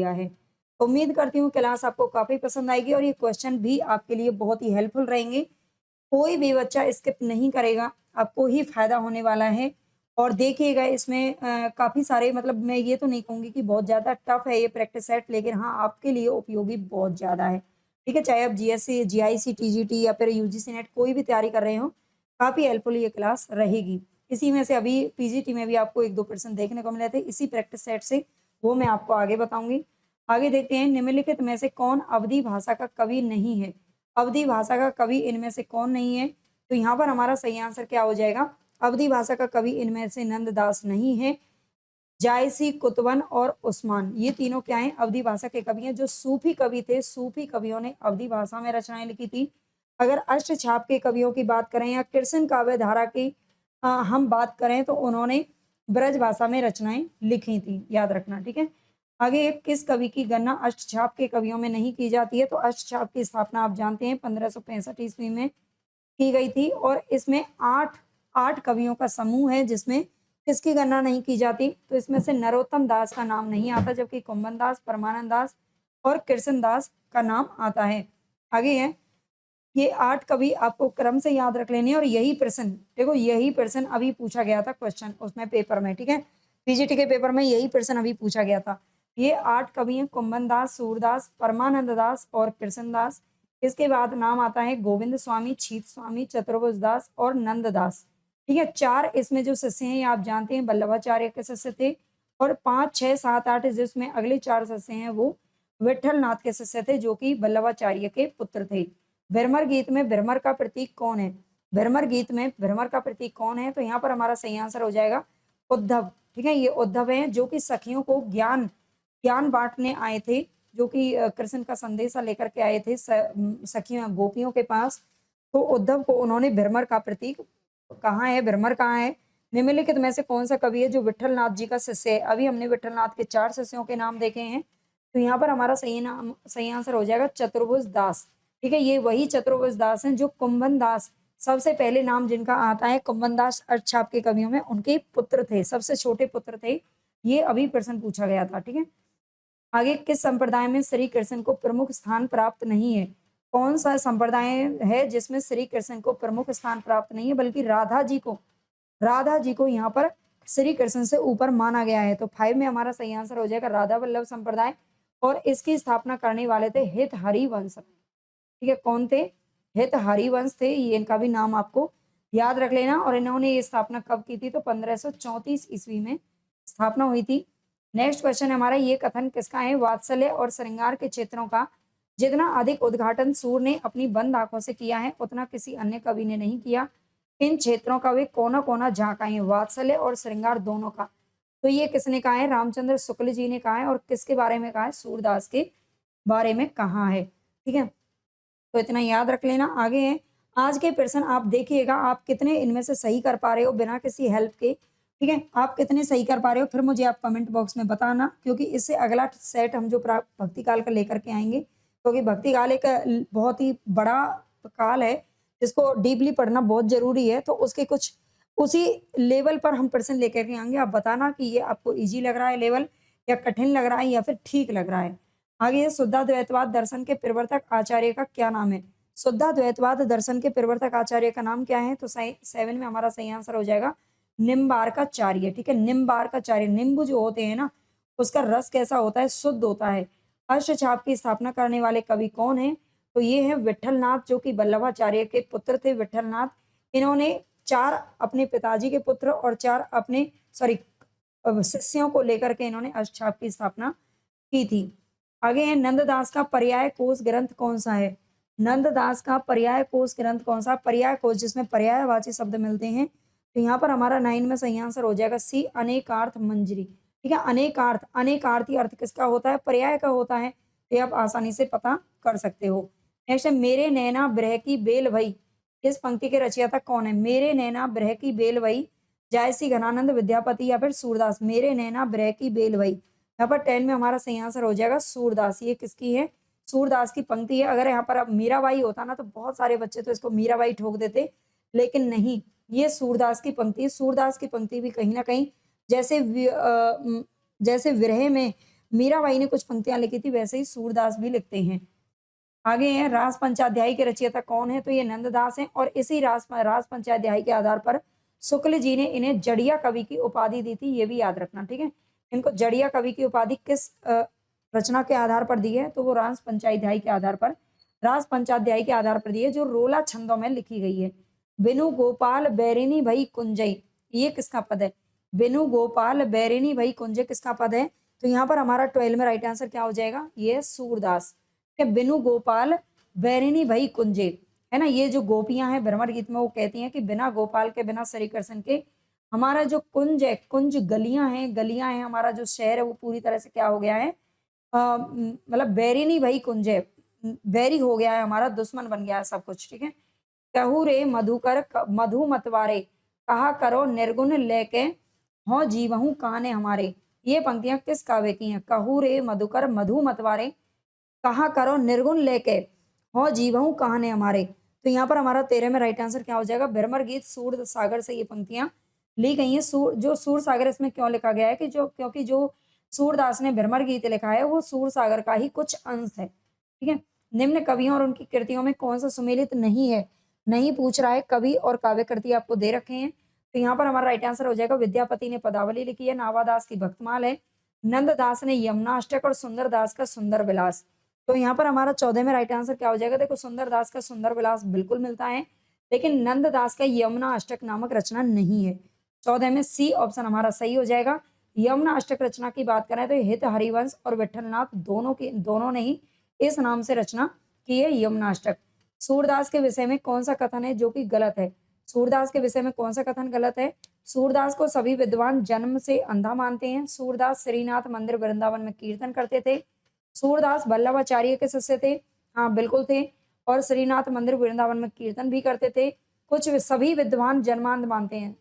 दिया है। उम्मीद करती हूँ क्लास आपको काफ़ी पसंद आएगी और ये क्वेश्चन भी आपके लिए बहुत ही हेल्पफुल रहेंगे। कोई भी बच्चा स्किप नहीं करेगा, आपको ही फ़ायदा होने वाला है। और देखिएगा इसमें काफ़ी सारे मतलब मैं ये तो नहीं कहूँगी कि बहुत ज़्यादा टफ़ है ये प्रैक्टिस सेट, लेकिन हाँ, आपके लिए उपयोगी बहुत ज़्यादा है। ठीक है? चाहे आप जीएससी, जीआईसी, टीजीटी या फिर यूजीसी नेट कोई भी तैयारी कर रहे हो, काफ़ी हेल्पफुल ये क्लास रहेगी। इसी में से अभी पीजीटी में भी आपको 1-2% देखने को मिले थे, इसी प्रैक्टिस सेट से, वो मैं आपको आगे बताऊँगी। आगे देखते हैं निम्नलिखित में से कौन अवधी भाषा का कवि नहीं है? अवधी भाषा का कवि इनमें से कौन नहीं है? तो यहाँ पर हमारा सही आंसर क्या हो जाएगा? अवधी भाषा का कवि इनमें से नंददास नहीं है। जायसी, कुतवन और उस्मान, ये तीनों क्या हैं? अवधी भाषा के कवि हैं। जो सूफी कवि थे, सूफी कवियों ने अवधी भाषा में रचनाएँ लिखी थी। अगर अष्टछाप के कवियों की बात करें या कृष्ण काव्य धारा की हम बात करें तो उन्होंने ब्रज भाषा में रचनाएँ लिखी थी, याद रखना, ठीक है? आगे किस कवि की गणना अष्टछाप के कवियों में नहीं की जाती है? तो अष्टछाप की स्थापना आप जानते हैं 1565 ईस्वी में की गई थी और इसमें 8 कवियों का समूह है जिसमें किसकी गणना नहीं की जाती? तो इसमें से नरोत्तम दास का नाम नहीं आता, जबकि कुंभन दास, परमानंद दास और कृष्ण दास का नाम आता है। आगे है, ये 8 कवि आपको क्रम से याद रख लेने हैं और यही प्रश्न, देखो यही प्रश्न अभी पूछा गया था क्वेश्चन उसमें पेपर में, ठीक है? पीजीटी के पेपर में यही प्रश्न अभी पूछा गया था। ये 8 कवि हैं कुंभन दास, सूरदास, परमानंद दास और कृष्ण दास। इसके बाद नाम आता है गोविंद स्वामी, छीत स्वामी, चतुर्भुज दास और नंद दास। ठीक है? 4 इसमें जो शिष्य हैं ये आप जानते हैं वल्लभाचार्य के शिष्य थे और 5, 6, 7, 8 जिसमें अगले 4 शिष्य हैं वो विट्ठल नाथ के शिष्य थे जो कि वल्लभाचार्य के पुत्र थे। भ्रमर गीत में भ्रमर का प्रतीक कौन है? भ्रमर गीत में भ्रमर का प्रतीक कौन है? तो यहाँ पर हमारा सही आंसर हो जाएगा उद्धव। ठीक है? ये उद्धव हैं जो कि सखियों को ज्ञान ज्ञान बाँटने आए थे, जो कि कृष्ण का संदेशा लेकर के आए थे सखियों गोपियों के पास। तो उद्धव को उन्होंने भ्रमर का प्रतीक कहाँ है, भ्रमर कहाँ है? निम्नलिखित में से कौन-सा कवि है जो विट्ठल नाथ जी का शिष्य है? अभी हमने विट्ठल नाथ के 4 शिष्यों के नाम देखे हैं। तो यहाँ पर हमारा सही आंसर हो जाएगा चतुर्भुज दास। ठीक है? ये वही चतुर्भुज दास हैं जो कुंभन दास, सबसे पहले नाम जिनका आता है कुंभन दास अष्टछाप के कवियों में उनके पुत्र थे, सबसे छोटे पुत्र थे। ये अभी प्रश्न पूछा गया था, ठीक है? आगे किस संप्रदाय में श्री कृष्ण को प्रमुख स्थान प्राप्त नहीं है? कौन-सा संप्रदाय है जिसमें श्री कृष्ण को प्रमुख स्थान प्राप्त नहीं है बल्कि राधा जी को यहाँ पर श्री कृष्ण से ऊपर माना गया है। तो 5 में हमारा सही आंसर हो जाएगा राधा वल्लभ संप्रदाय और इसकी स्थापना करने वाले थे हित हरिवंश। ठीक है? कौन थे? हित हरिवंश थे, ये इनका भी नाम आपको याद रख लेना और इन्होंने ये स्थापना कब की थी? तो 1534 ईस्वी में स्थापना हुई थी। नेक्स्ट क्वेश्चन हमारा ये कथन किसका है? वात्सल्य और श्रृंगार के क्षेत्रों का जितना अधिक उद्घाटन सूर ने अपनी बंद आंखों से किया है, उतना किसी अन्य कवि ने नहीं किया। इन क्षेत्रों का वे कोना-कोना झाँका है, वात्सल्य और श्रृंगार दोनों का। तो ये किसने कहा है? रामचंद्र शुक्ल जी ने कहा है और किसके बारे में कहा है? सूरदास के बारे में कहा है। ठीक है? तो इतना याद रख लेना। आगे है, आज के प्रश्न आप देखिएगा आप कितने इनमें से सही कर पा रहे हो बिना किसी हेल्प के, ठीक है? आप कितने सही कर पा रहे हो फिर मुझे आप कमेंट बॉक्स में बताना क्योंकि इससे अगला सेट हम जो भक्ति काल का लेकर के आएँगे, क्योंकि भक्ति काल एक बहुत ही बड़ा काल है, जिसको डीपली पढ़ना बहुत ज़रूरी है, तो उसके कुछ उसी लेवल पर हम प्रश्न लेकर के आएँगे। आप बताना कि ये आपको ईज़ी लग रहा है लेवल या कठिन लग रहा है या फिर ठीक लग रहा है। आगे है शुद्धाद्वैतवाद दर्शन के प्रवर्तक आचार्य का क्या नाम है? शुद्धाद्वैतवाद दर्शन के प्रवर्तक आचार्य का नाम क्या है? तो सही 7 में हमारा सही आंसर हो जाएगा निम्बार्काचार्य, ठीक है? निम्बार्काचार्य, निम्ब जो होते हैं ना, उसका रस कैसा होता है? शुद्ध होता है। अष्टछाप की स्थापना करने वाले कवि कौन हैं? तो ये हैं विट्ठलनाथ जो कि वल्लभाचार्य के पुत्र थे विट्ठलनाथ। इन्होंने 4 अपने पिताजी के पुत्र और 4 अपने शिष्यों को लेकर के इन्होंने अष्टछाप की स्थापना की थी। आगे है नंददास का पर्याय कोश ग्रंथ कौन-सा है? नंददास का पर्याय कोश ग्रंथ कौन-सा? पर्याय कोश जिसमें पर्यायवाची शब्द मिलते हैं। तो यहाँ पर हमारा 9 में सही आंसर हो जाएगा सी अनेकार्थ मंजरी। ठीक है? अनेकार्थ, अनेकार्थी अर्थ किसका होता है? पर्याय का होता है। तो ये आप आसानी से पता कर सकते हो। नेक्स्ट है मेरे नैना ब्रह की बेल भई। इस पंक्ति के रचयिता कौन है? मेरे नैना ब्रह की बेल भई, जायसी घनानंद विद्यापति या फिर सूरदास। मेरे नैना ब्रह की बेल भई। यहाँ पर 10 में हमारा सही आंसर हो जाएगा सूरदास। ये किसकी है? सूरदास की पंक्ति है। अगर यहाँ पर अब मीराबाई होता ना तो बहुत सारे बच्चे तो इसको मीराबाई ठोक देते, लेकिन नहीं, ये सूरदास की पंक्ति है। सूरदास की पंक्ति भी कहीं न कहीं जैसे जैसे विरह में मीराबाई ने कुछ पंक्तियां लिखी थी, वैसे ही सूरदास भी लिखते हैं। आगे है रास पंचाध्यायी के रचयिता कौन है, तो ये नंददास हैं और इसी रास पंचाध्यायी के आधार पर शुक्ल जी ने इन्हें जड़िया कवि की उपाधि दी थी, ये भी याद रखना, ठीक है। इनको जड़िया कवि की उपाधि किस रचना के आधार पर दी है, तो वो रास पंचाध्यायी के आधार पर, रास पंचाध्यायी के आधार पर दी है, जो रोला छंदों में लिखी गई है। बिनु गोपाल बैरिनी भई कुंजई, ये किसका पद है? बिनु गोपाल बैरिनी भई कुंजय किसका पद है? तो यहाँ पर हमारा 12 में राइट आंसर क्या हो जाएगा? ये सूरदास। बिनु गोपाल बैरिनी भई कुंजे, है ना। ये जो गोपियां हैं भ्रमर गीत में, वो कहती हैं कि बिना गोपाल के, बिना श्री कृष्ण के हमारा जो कुंज है, कुंज गलियां हैं, हमारा जो शहर है वो पूरी तरह से क्या हो गया है, मतलब बैरिनी भई कुंजे, बैरी हो गया है, हमारा दुश्मन बन गया है सब कुछ, ठीक है। कहू रे मधुकर मधु मतवारे, कहा करो निर्गुण लेके हो जीवहू काने हमारे, ये पंक्तियां किस काव्य की हैं? कहू रे मधुकर मधु मतवारे, कहा करो निर्गुण लेके हो जीवहू कहाने हमारे। तो यहाँ पर हमारा 13 में राइट आंसर क्या हो जाएगा? भ्रमर गीत सूर सागर से ये पंक्तियां ली गई हैं। जो सूर सागर इसमें क्यों लिखा गया है कि क्योंकि जो सूरदास ने भ्रमर गीत लिखा है वो सूर सागर का ही कुछ अंश है, ठीक है। निम्न कवियों और उनकी कृतियों में कौन सा सुमेलित नहीं है? नहीं पूछ रहा है, कवि और काव्य कृति आपको दे रखे हैं। तो यहाँ पर हमारा राइट आंसर हो जाएगा विद्यापति ने पदावली लिखी है, नावादास की भक्तमाल है, नंददास ने यमुनाष्टक और सुंदरदास का सुंदर विलास। तो यहाँ पर हमारा 14 में राइट आंसर क्या हो जाएगा? देखो सुंदरदास का सुंदर विलास बिल्कुल मिलता है, लेकिन नंददास का यमुना अष्टक नामक रचना नहीं है। 14 में सी ऑप्शन हमारा सही हो जाएगा। यमुना अष्टक रचना की बात करें तो हित हरिवंश और विठलनाथ दोनों ने ही इस नाम से रचना की है, यमुना अष्टक। सूरदास के विषय में कौन सा कथन है जो कि गलत है? सूरदास के विषय में कौन सा कथन गलत है? सूरदास को सभी विद्वान जन्म से अंधा मानते हैं। सूरदास श्रीनाथ मंदिर वृंदावन में कीर्तन करते थे। सूरदास वल्लभाचार्य के शिष्य थे, हाँ बिल्कुल थे, और श्रीनाथ मंदिर वृंदावन में कीर्तन भी करते थे। कुछ सभी विद्वान जन्मांध मानते हैं।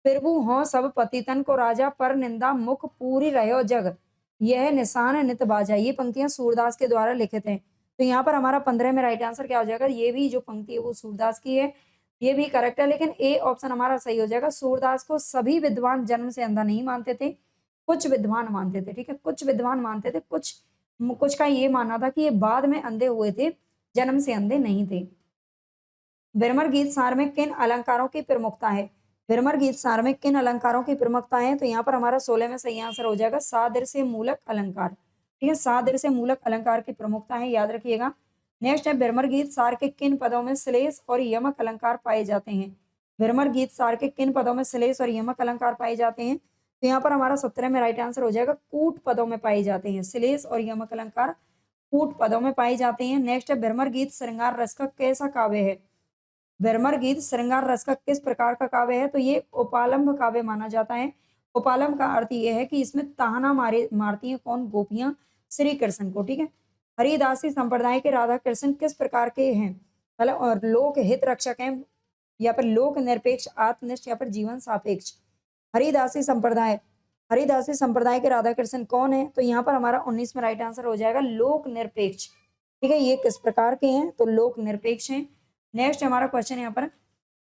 फिरबू हों सब पतितन को राजा, पर निंदा मुख पूरी रहो जग, यह निशान नित बाजा, ये पंक्तियां सूरदास के द्वारा लिखित हैं। तो यहाँ पर हमारा 15 में राइट आंसर क्या हो जाएगा? ये भी जो पंक्ति है वो सूरदास की है, ये भी करेक्ट है, लेकिन ए ऑप्शन हमारा सही हो जाएगा। सूरदास को सभी विद्वान जन्म से अंधा नहीं मानते थे, कुछ विद्वान मानते थे, ठीक है, कुछ विद्वान मानते थे, कुछ का ये मानना था कि ये बाद में अंधे हुए थे, जन्म से अंधे नहीं थे। भ्रमर गीत सार में किन अलंकारों की प्रमुखता है? भ्रमर गीत सार में किन अलंकारों की प्रमुखता है? तो यहाँ पर हमारा 16 में सही आंसर हो जाएगा सादृश्य मूलक अलंकार, ठीक है, सादृश्य मूलक अलंकार की प्रमुखता है, याद रखिएगा। नेक्स्ट है भ्रमर गीत सार के किन पदों में श्लेष और यमक अलंकार पाए जाते हैं? भ्रमर गीत सार के किन पदों में श्लेष और यमक अलंकार पाए जाते हैं? तो यहाँ पर हमारा 17 में राइट आंसर हो जाएगा कूट पदों में पाए जाते हैं, श्लेष और यमक अलंकार कूट पदों में पाए जाते हैं। नेक्स्ट है भ्रमर गीत श्रृंगार रस का कैसा काव्य है? भ्रमर गीत श्रृंगार रस का किस प्रकार का काव्य है? तो ये उपालंब काव्य माना जाता है। उपालंब का अर्थ ये है कि इसमें ताहना मारती हैं कौन? गोपियां श्री कृष्ण को, ठीक है। हरिदासी संप्रदाय के राधा कृष्ण किस प्रकार के हैं? मतलब और लोक हित रक्षक हैं, या फिर लोक निरपेक्ष, आत्मनिष्ठ, या फिर जीवन सापेक्ष। हरिदासी संप्रदाय के राधा कृष्ण कौन है? तो यहाँ पर हमारा 19 में राइट आंसर हो जाएगा लोक निरपेक्ष, ठीक है। ये किस प्रकार के हैं? तो लोक निरपेक्ष हैं। नेक्स्ट हमारा क्वेश्चन यहाँ पर,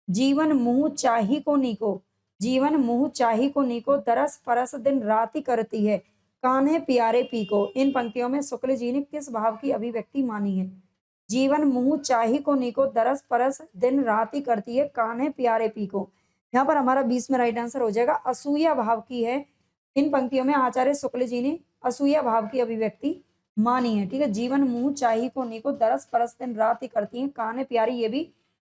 जीवन मुँह चाही को नीको, जीवन मुँह चाही को नीको, दरस परस दिन राति करती है, कान्हे प्यारे पी को। इन पंक्तियों में शुक्ल जी ने किस भाव की अभिव्यक्ति मानी है? जीवन मुँह चाही को नीको, दरस परस दिन राति करती है, कान्हे प्यारे पी को। यहाँ पर हमारा 20 में राइट आंसर हो जाएगा असूया भाव की है। इन पंक्तियों में आचार्य शुक्ल जी ने असूया भाव की अभिव्यक्ति मानी है, ठीक है। जीवन मुँह चाही को नीको, दरस परस दिन राति करती है, कान्हे प्यारी, ये भी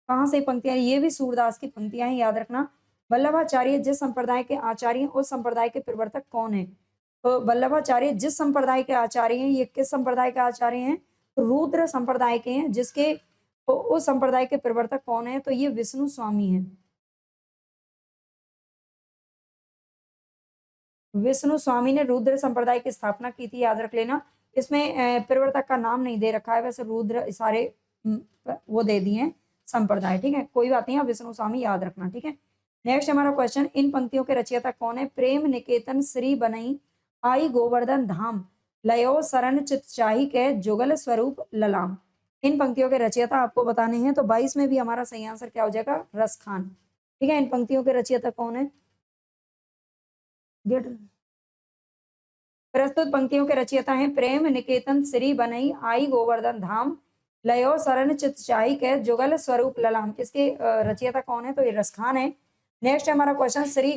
कहाँ से पंक्तियां? ये भी सूरदास की पंक्तियां हैं, याद रखना। वल्लभाचार्य जिस संप्रदाय के आचार्य हैं उस संप्रदाय के प्रवर्तक कौन है? तो वल्लभाचार्य जिस संप्रदाय के आचार्य हैं, ये किस संप्रदाय के आचार्य हैं? रुद्र संप्रदाय के हैं, जिसके तो उस संप्रदाय के प्रवर्तक कौन है? तो ये विष्णु स्वामी है। विष्णु स्वामी ने रुद्र संप्रदाय की स्थापना की थी, याद रख लेना। इसमें प्रवर्तक का नाम नहीं दे रखा है, वैसे रुद्र सारे वो दे दिए हैं संप्रदाय, ठीक है, कोई बात नहीं, विष्णु स्वामी याद रखना, ठीक है। नेक्स्ट हमारा क्वेश्चन, इन पंक्तियों के रचयिता कौन है? प्रेम निकेतन श्री बनई आई गोवर्धन धाम, लयो शरण चित चाही के जुगल स्वरूप ललाम। इन पंक्तियों के रचयिता आपको बताने हैं। तो 22 में भी हमारा सही आंसर क्या हो जाएगा? रस खान, ठीक है। इन पंक्तियों के रचयिता कौन है? गेट प्रस्तुत पंक्तियों के रचयिता हैं प्रेम निकेतन श्री बनई आई गोवर्धन धाम लयो शरण चित चाही के जुगल स्वरूप ललाम। इसके रचयिता कौन है? तो ये रसखान है। नेक्स्ट है हमारा क्वेश्चन श्री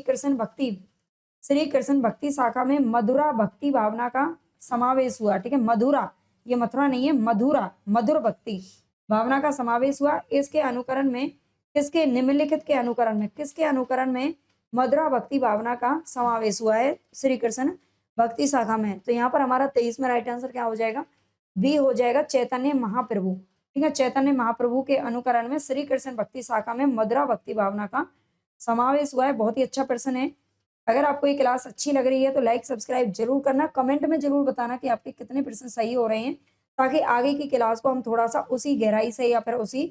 कृष्ण भक्ति शाखा में मधुरा भक्ति भावना का समावेश हुआ। ठीक है, मधुरा, ये मथुरा नहीं है, मधुरा, मधुर भक्ति भावना का समावेश हुआ। इसके अनुकरण में किसके, निम्नलिखित के अनुकरण में, किसके अनुकरण में मधुरा भक्ति भावना का समावेश हुआ है श्री कृष्ण भक्ति शाखा में? तो यहाँ पर हमारा 23 में राइट आंसर क्या हो जाएगा? बी हो जाएगा, चैतन्य महाप्रभु। ठीक है, चैतन्य महाप्रभु के अनुकरण में श्री कृष्ण भक्ति शाखा में मधुरा भक्ति भावना का समावेश हुआ है। बहुत ही अच्छा प्रश्न है। अगर आपको ये क्लास अच्छी लग रही है तो लाइक सब्सक्राइब जरूर करना, कमेंट में जरूर बताना कि आपके कितने प्रश्न सही हो रहे हैं, ताकि आगे की क्लास को हम थोड़ा सा उसी गहराई से या फिर उसी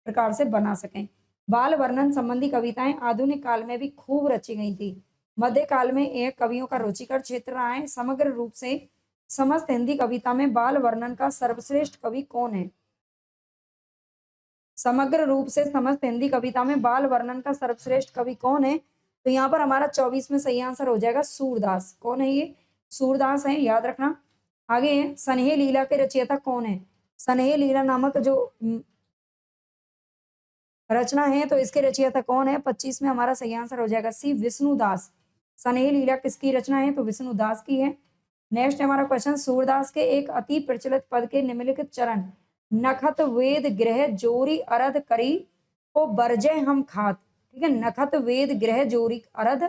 प्रकार से बना सकें। बाल वर्णन संबंधी कविताएं आधुनिक काल में भी खूब रची गई थी। मध्य काल में यह कवियों का रुचिकर क्षेत्र रहा है। समग्र रूप से समस्त हिंदी कविता में बाल वर्णन का सर्वश्रेष्ठ कवि कौन है? समग्र रूप से समस्त हिंदी कविता में बाल वर्णन का सर्वश्रेष्ठ कवि कौन है? तो यहाँ पर हमारा 24 में सही आंसर हो जाएगा सूरदास। कौन है ये? सूरदास है, याद रखना। आगे है सनहे लीला के रचयिता कौन है? सनहे लीला नामक जो रचना है तो इसके रचयिता कौन है? 25 में हमारा सही आंसर हो जाएगा सी, विष्णुदास। सनहे लीला किसकी रचना है? तो विष्णुदास की है। नेक्स्ट हमारा क्वेश्चन, सूरदास के एक अति प्रचलित पद के निम्नलिखित चरण नखत वेद गृह जोरी अरध करी को बरजय हम खात। ठीक है, नखत वेद गृह जोरी अरध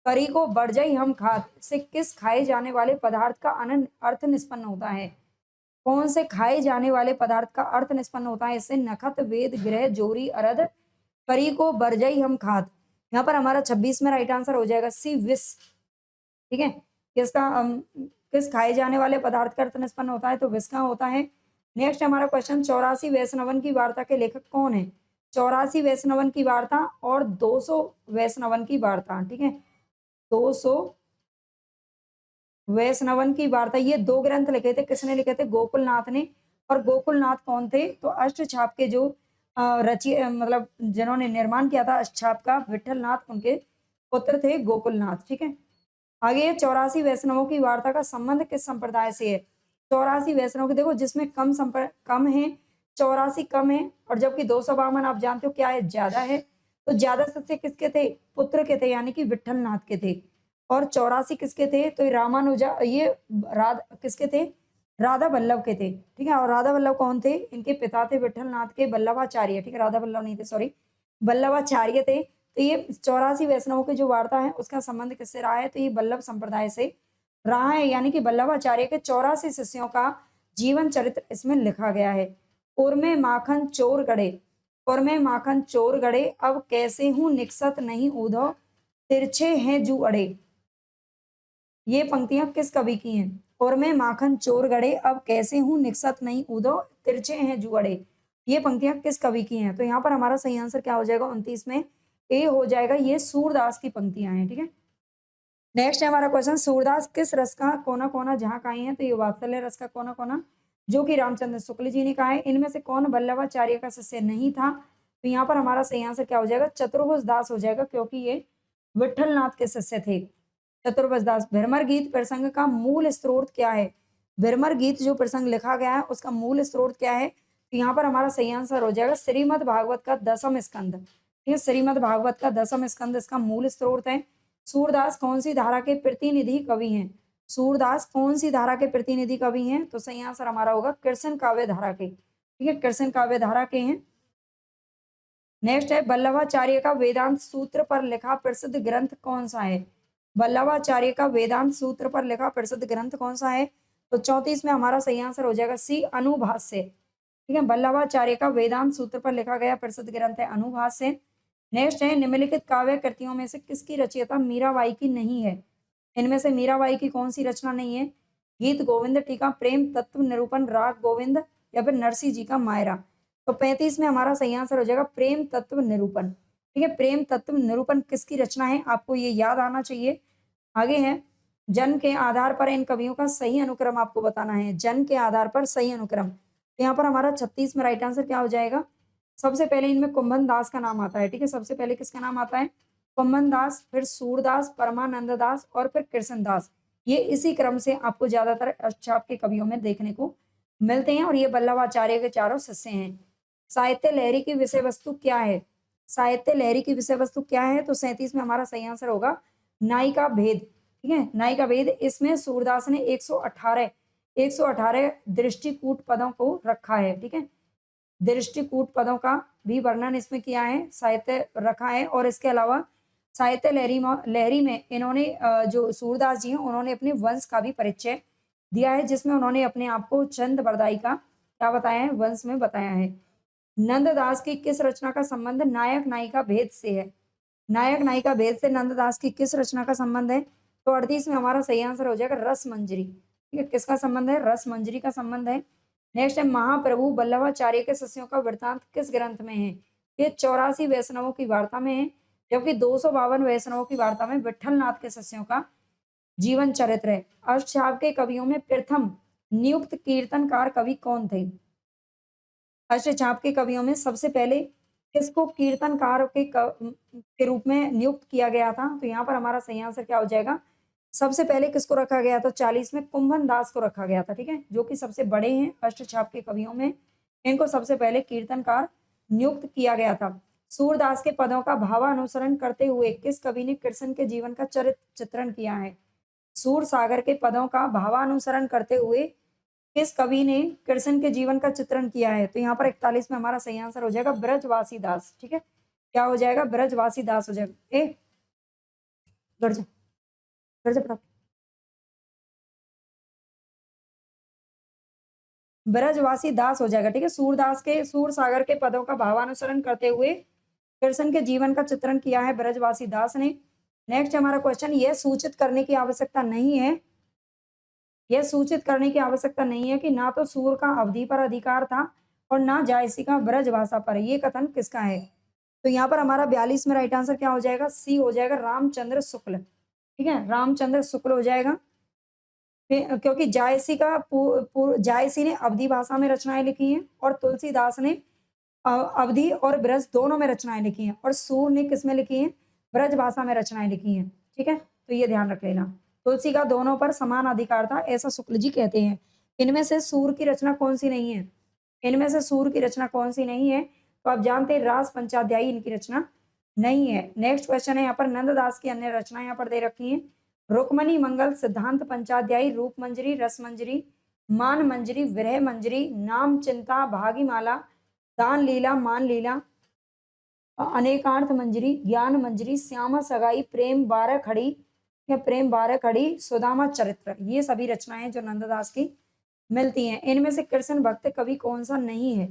करी को बरजय हम खात से किस खाए जाने वाले पदार्थ का अनंत अर्थ निष्पन्न होता है? कौन से खाए जाने वाले पदार्थ का अर्थ निष्पन्न होता है? इससे नखत वेद गृह जोरी अरध करी को बरजई हम खात। यहाँ पर हमारा 26 में राइट आंसर हो जाएगा सी, विष। ठीक है, किसका किस खाए जाने वाले पदार्थ का अर्थ निष्पन्न होता है? तो विष का होता है। नेक्स्ट हमारा क्वेश्चन, 84 वैष्णवन की वार्ता के लेखक कौन है? 84 वैष्णवन की वार्ता और 200 वैष्णवन की वार्ता। ठीक है, 200 वैष्णवन की वार्ता, ये दो ग्रंथ लिखे थे। किसने लिखे थे? गोकुलनाथ ने। और गोकुलनाथ कौन थे? तो अष्टछाप के जो मतलब जिन्होंने निर्माण किया था अष्टछाप का, विठलनाथ, उनके पुत्र थे गोकुलनाथ। ठीक है, आगे 84 वैष्णवों की वार्ता का संबंध किस संप्रदाय से है? 84 वैष्णव के देखो, जिसमें कम है, 84 कम है, और जबकि 252 आप जानते हो क्या है? ज्यादा है। तो ज्यादा सत्य किसके थे? पुत्र के थे, यानी कि विठलनाथ के थे। और 84 किसके थे? तो रामानुजा, ये किसके थे? राधा वल्लभ के थे। ठीक है, और राधा वल्लभ कौन थे? इनके पिता थे विठलनाथ के वल्लभाचार्य। ठीक है, राधा वल्लभ नहीं थे, सॉरी, वल्लभाचार्य थे। तो ये 84 वैष्णवों की जो वार्ता है उसका संबंध किससे रहा है? तो ये वल्लभ संप्रदाय से रहा है, यानी कि वल्लभाचार्य के 84 शिष्यों का जीवन चरित्र इसमें लिखा गया है। उर्मे माखन चोर गड़े, उर्मे माखन चोर गड़े, अब कैसे हूं निकसत नहीं उधो, तिरछे हैं जू अड़े। ये पंक्तियां किस कवि की हैं? और मैं माखन चोर गड़े, अब कैसे हूं निकसत नहीं उदो, तिरछे हैं जुअड़े। ये पंक्तियां किस कवि की हैं? तो यहाँ पर हमारा सही आंसर क्या हो जाएगा? 29 में ए हो जाएगा, ये सूरदास की पंक्तियां हैं। ठीक है, नेक्स्ट है हमारा क्वेश्चन, सूरदास किस रस का कोना कोना जहाँ का हैं? तो ये वात्सल्य रस का कोना कोना, जो कि रामचंद्र शुक्ल जी ने कहा है। इनमें से कौन वल्लभाचार्य का शिष्य नहीं था? तो यहाँ पर हमारा सही आंसर क्या हो जाएगा? चतुर्भुज दास हो जाएगा, क्योंकि ये विठलनाथ के शिष्य थे, चतुर्भुज दास। भ्रमर गीत प्रसंग का मूल स्रोत क्या है? भ्रमर गीत जो प्रसंग लिखा गया है उसका मूल स्रोत क्या है? तो यहाँ पर हमारा सही आंसर हो जाएगा श्रीमद् भागवत का 10वां स्कंद। ठीक है, श्रीमद् भागवत का 10वां स्कंद इसका मूल स्रोत है। सूरदास कौन सी धारा के प्रतिनिधि कवि हैं? सूरदास कौन सी धारा के प्रतिनिधि कवि हैं? तो सही आंसर हमारा होगा कृष्ण काव्य धारा के। ठीक है, कृष्ण काव्य धारा के हैं। नेक्स्ट है, वल्लभाचार्य का वेदांत सूत्र पर लिखा प्रसिद्ध ग्रंथ कौन सा है? वल्लभाचार्य का वेदांत सूत्र पर लिखा प्रसिद्ध ग्रंथ कौन सा है? तो 34 में हमारा सही आंसर हो जाएगा सी, अनुभाष्य। ठीक है, वल्लभाचार्य का वेदांत सूत्र पर लिखा गया प्रसिद्ध ग्रंथ है अनुभाष्य। नेक्स्ट है, निम्नलिखित काव्य कृतियों में से किसकी रचयिता मीराबाई की नहीं है? इनमें से मीराबाई की कौन सी रचना नहीं है? गीत गोविंद, टीका, प्रेम तत्व निरूपण, राग गोविंद, या फिर नरसिंह जी का मायरा। तो 35 में हमारा सही आंसर हो जाएगा प्रेम तत्व निरूपण। ठीक है, प्रेम तत्व निरूपण किसकी रचना है? आपको ये याद आना चाहिए। आगे है, जन्म के आधार पर इन कवियों का सही अनुक्रम आपको बताना है। जन्म के आधार पर सही अनुक्रम, तो यहाँ पर हमारा 36 में राइट आंसर क्या हो जाएगा? सबसे पहले इनमें कुंभन दास का नाम आता है। ठीक है, सबसे पहले किसका नाम आता है? कुंभन दास, फिर सूरदास, परमानंद दास, और फिर कृष्ण दास। ये इसी क्रम से आपको ज्यादातर अष्टछाप के कवियों में देखने को मिलते हैं और ये वल्लभाचार्य के चारों शिष्य हैं। साहित्य लहरी की विषय वस्तु क्या है? साहित्य लहरी की विषय वस्तु क्या है? तो 37 में हमारा सही आंसर होगा नायिका भेद। ठीक है, नायिका भेद। इसमें सूरदास ने 118 दृष्टिकूट पदों को रखा है। ठीक है, दृष्टिकूट पदों का भी वर्णन इसमें किया है, साहित्य रखा है। और इसके अलावा साहित्य लहरी में इन्होंने जो सूरदास जी हैं उन्होंने अपने वंश का भी परिचय दिया है, जिसमें उन्होंने अपने आप को चंद बरदाई का क्या बताया है? वंश में बताया है। नंददास की किस रचना का संबंध नायक नायिका भेद से है? नायक नायिका भेद से नंददास की किस रचना का संबंध है? तो 38 में हमारा सही आंसर हो जाएगा रस मंजरी। ठीक है, किसका संबंध है? रस मंजरी का संबंध है। नेक्स्ट है महाप्रभु वल्लभाचार्य के शिष्यों का वृत्तांत किस ग्रंथ में है? ये 84 वैष्णवों की वार्ता में है, जबकि 252 वैष्णवों की वार्ता में विठल नाथ के शिष्यों का जीवन चरित्र है। अष्टछाप के कवियों में प्रथम नियुक्त कीर्तनकार कवि कौन थे? अष्टछाप के कवियों में सबसे पहले किसको कीर्तनकार के रूप में नियुक्त किया गया था? तो यहाँ पर हमारा सही आंसर क्या हो जाएगा? सबसे पहले किसको रखा गया? तो 40 में कुंभन दास को रखा गया था। ठीक है, जो कि सबसे बड़े हैं अष्टछाप के कवियों में, इनको सबसे पहले कीर्तनकार नियुक्त किया गया था। सूरदास के पदों का भावानुसरण करते हुए किस कवि ने कृष्ण के जीवन का चित्रण किया है? सूर सागर के पदों का भावानुसरण करते हुए किस कवि ने कृष्ण के जीवन का चित्रण किया है? तो यहाँ पर 41 में हमारा सही आंसर हो जाएगा ब्रजवासी दास। ठीक है, क्या हो जाएगा? ब्रजवासी दास हो जाएगा। गढ़ जा, गढ़ जा फटाफट। ब्रजवासी दास हो जाएगा। ठीक है, सूरदास के सूर सागर के पदों का भावानुसरण करते हुए कृष्ण के जीवन का चित्रण किया है ब्रजवासी दास ने। नेक्स्ट हमारा क्वेश्चन, यह सूचित करने की आवश्यकता नहीं है, यह सूचित करने की आवश्यकता नहीं है कि ना तो सूर का अवधि पर अधिकार था और ना जायसी का ब्रज भाषा पर। ये कथन किसका है? तो यहाँ पर हमारा 42 में राइट आंसर क्या हो जाएगा? सी हो जाएगा, रामचंद्र शुक्ल। ठीक है, रामचंद्र शुक्ल हो जाएगा। क्योंकि जायसी ने अवधि भाषा में रचनाएं लिखी हैं और तुलसीदास ने अवधि और ब्रज दोनों में रचनाएं लिखी हैं, और सूर ने किस में लिखी हैं? ब्रज भाषा में रचनाएं लिखी हैं। ठीक है, तो ये ध्यान रख लेना। तुलसी का दोनों पर समान अधिकार था, ऐसा शुक्ल जी कहते हैं। इनमें से सूर की रचना कौन सी नहीं है? इनमें से सूर की रचना कौन सी नहीं है? तो आप जानते हैं रास पंचाध्यायी इनकी रचना नहीं है। नेक्स्ट क्वेश्चन है यहाँ पर, नंददास की अन्य रचना यहाँ पर दे रखी है। रुक्मणी मंगल, सिद्धांत पंचाध्यायी, रूप मंजरी, रस मंजरी, मान मंजरी, विरह मंजरी, नाम चिंता, भागीमाला, दान लीला, मान लीला, अनेकार्थ मंजरी, ज्ञान मंजरी, श्यामा सगाई, प्रेम बारह खड़ी या प्रेम बारह खड़ी, सुदामा चरित्र। ये सभी रचनाएं जो नंददास की मिलती हैं। इनमें से कृष्ण भक्त कवि कौन सा नहीं है?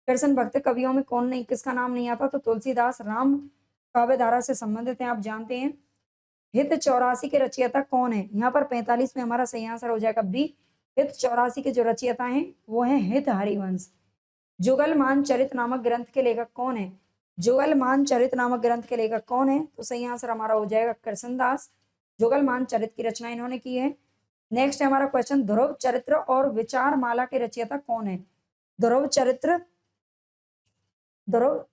कृष्ण भक्त कवियों में कौन नहीं, किसका नाम नहीं आता? तो तुलसीदास राम काव्य धारा से संबंधित हैं, आप जानते हैं। हित 84 के रचयिता कौन है? यहाँ पर 45 में हमारा सही आंसर हो जाएगा बी। हित 84 के जो रचयिता हैं वो हैं हित हरिवंश। जुगलमान चरित नामक ग्रंथ के लेखक कौन है? जुगलमान चरित नामक ग्रंथ के लेखक कौन है? तो सही आंसर हमारा हो जाएगा कृष्णदास। जुगलमान चरित की रचना इन्होंने की है। नेक्स्ट है हमारा क्वेश्चन, ध्रुव चरित्र और विचार माला के रचयिता कौन है? ध्रुव चरित्र, ध्रुव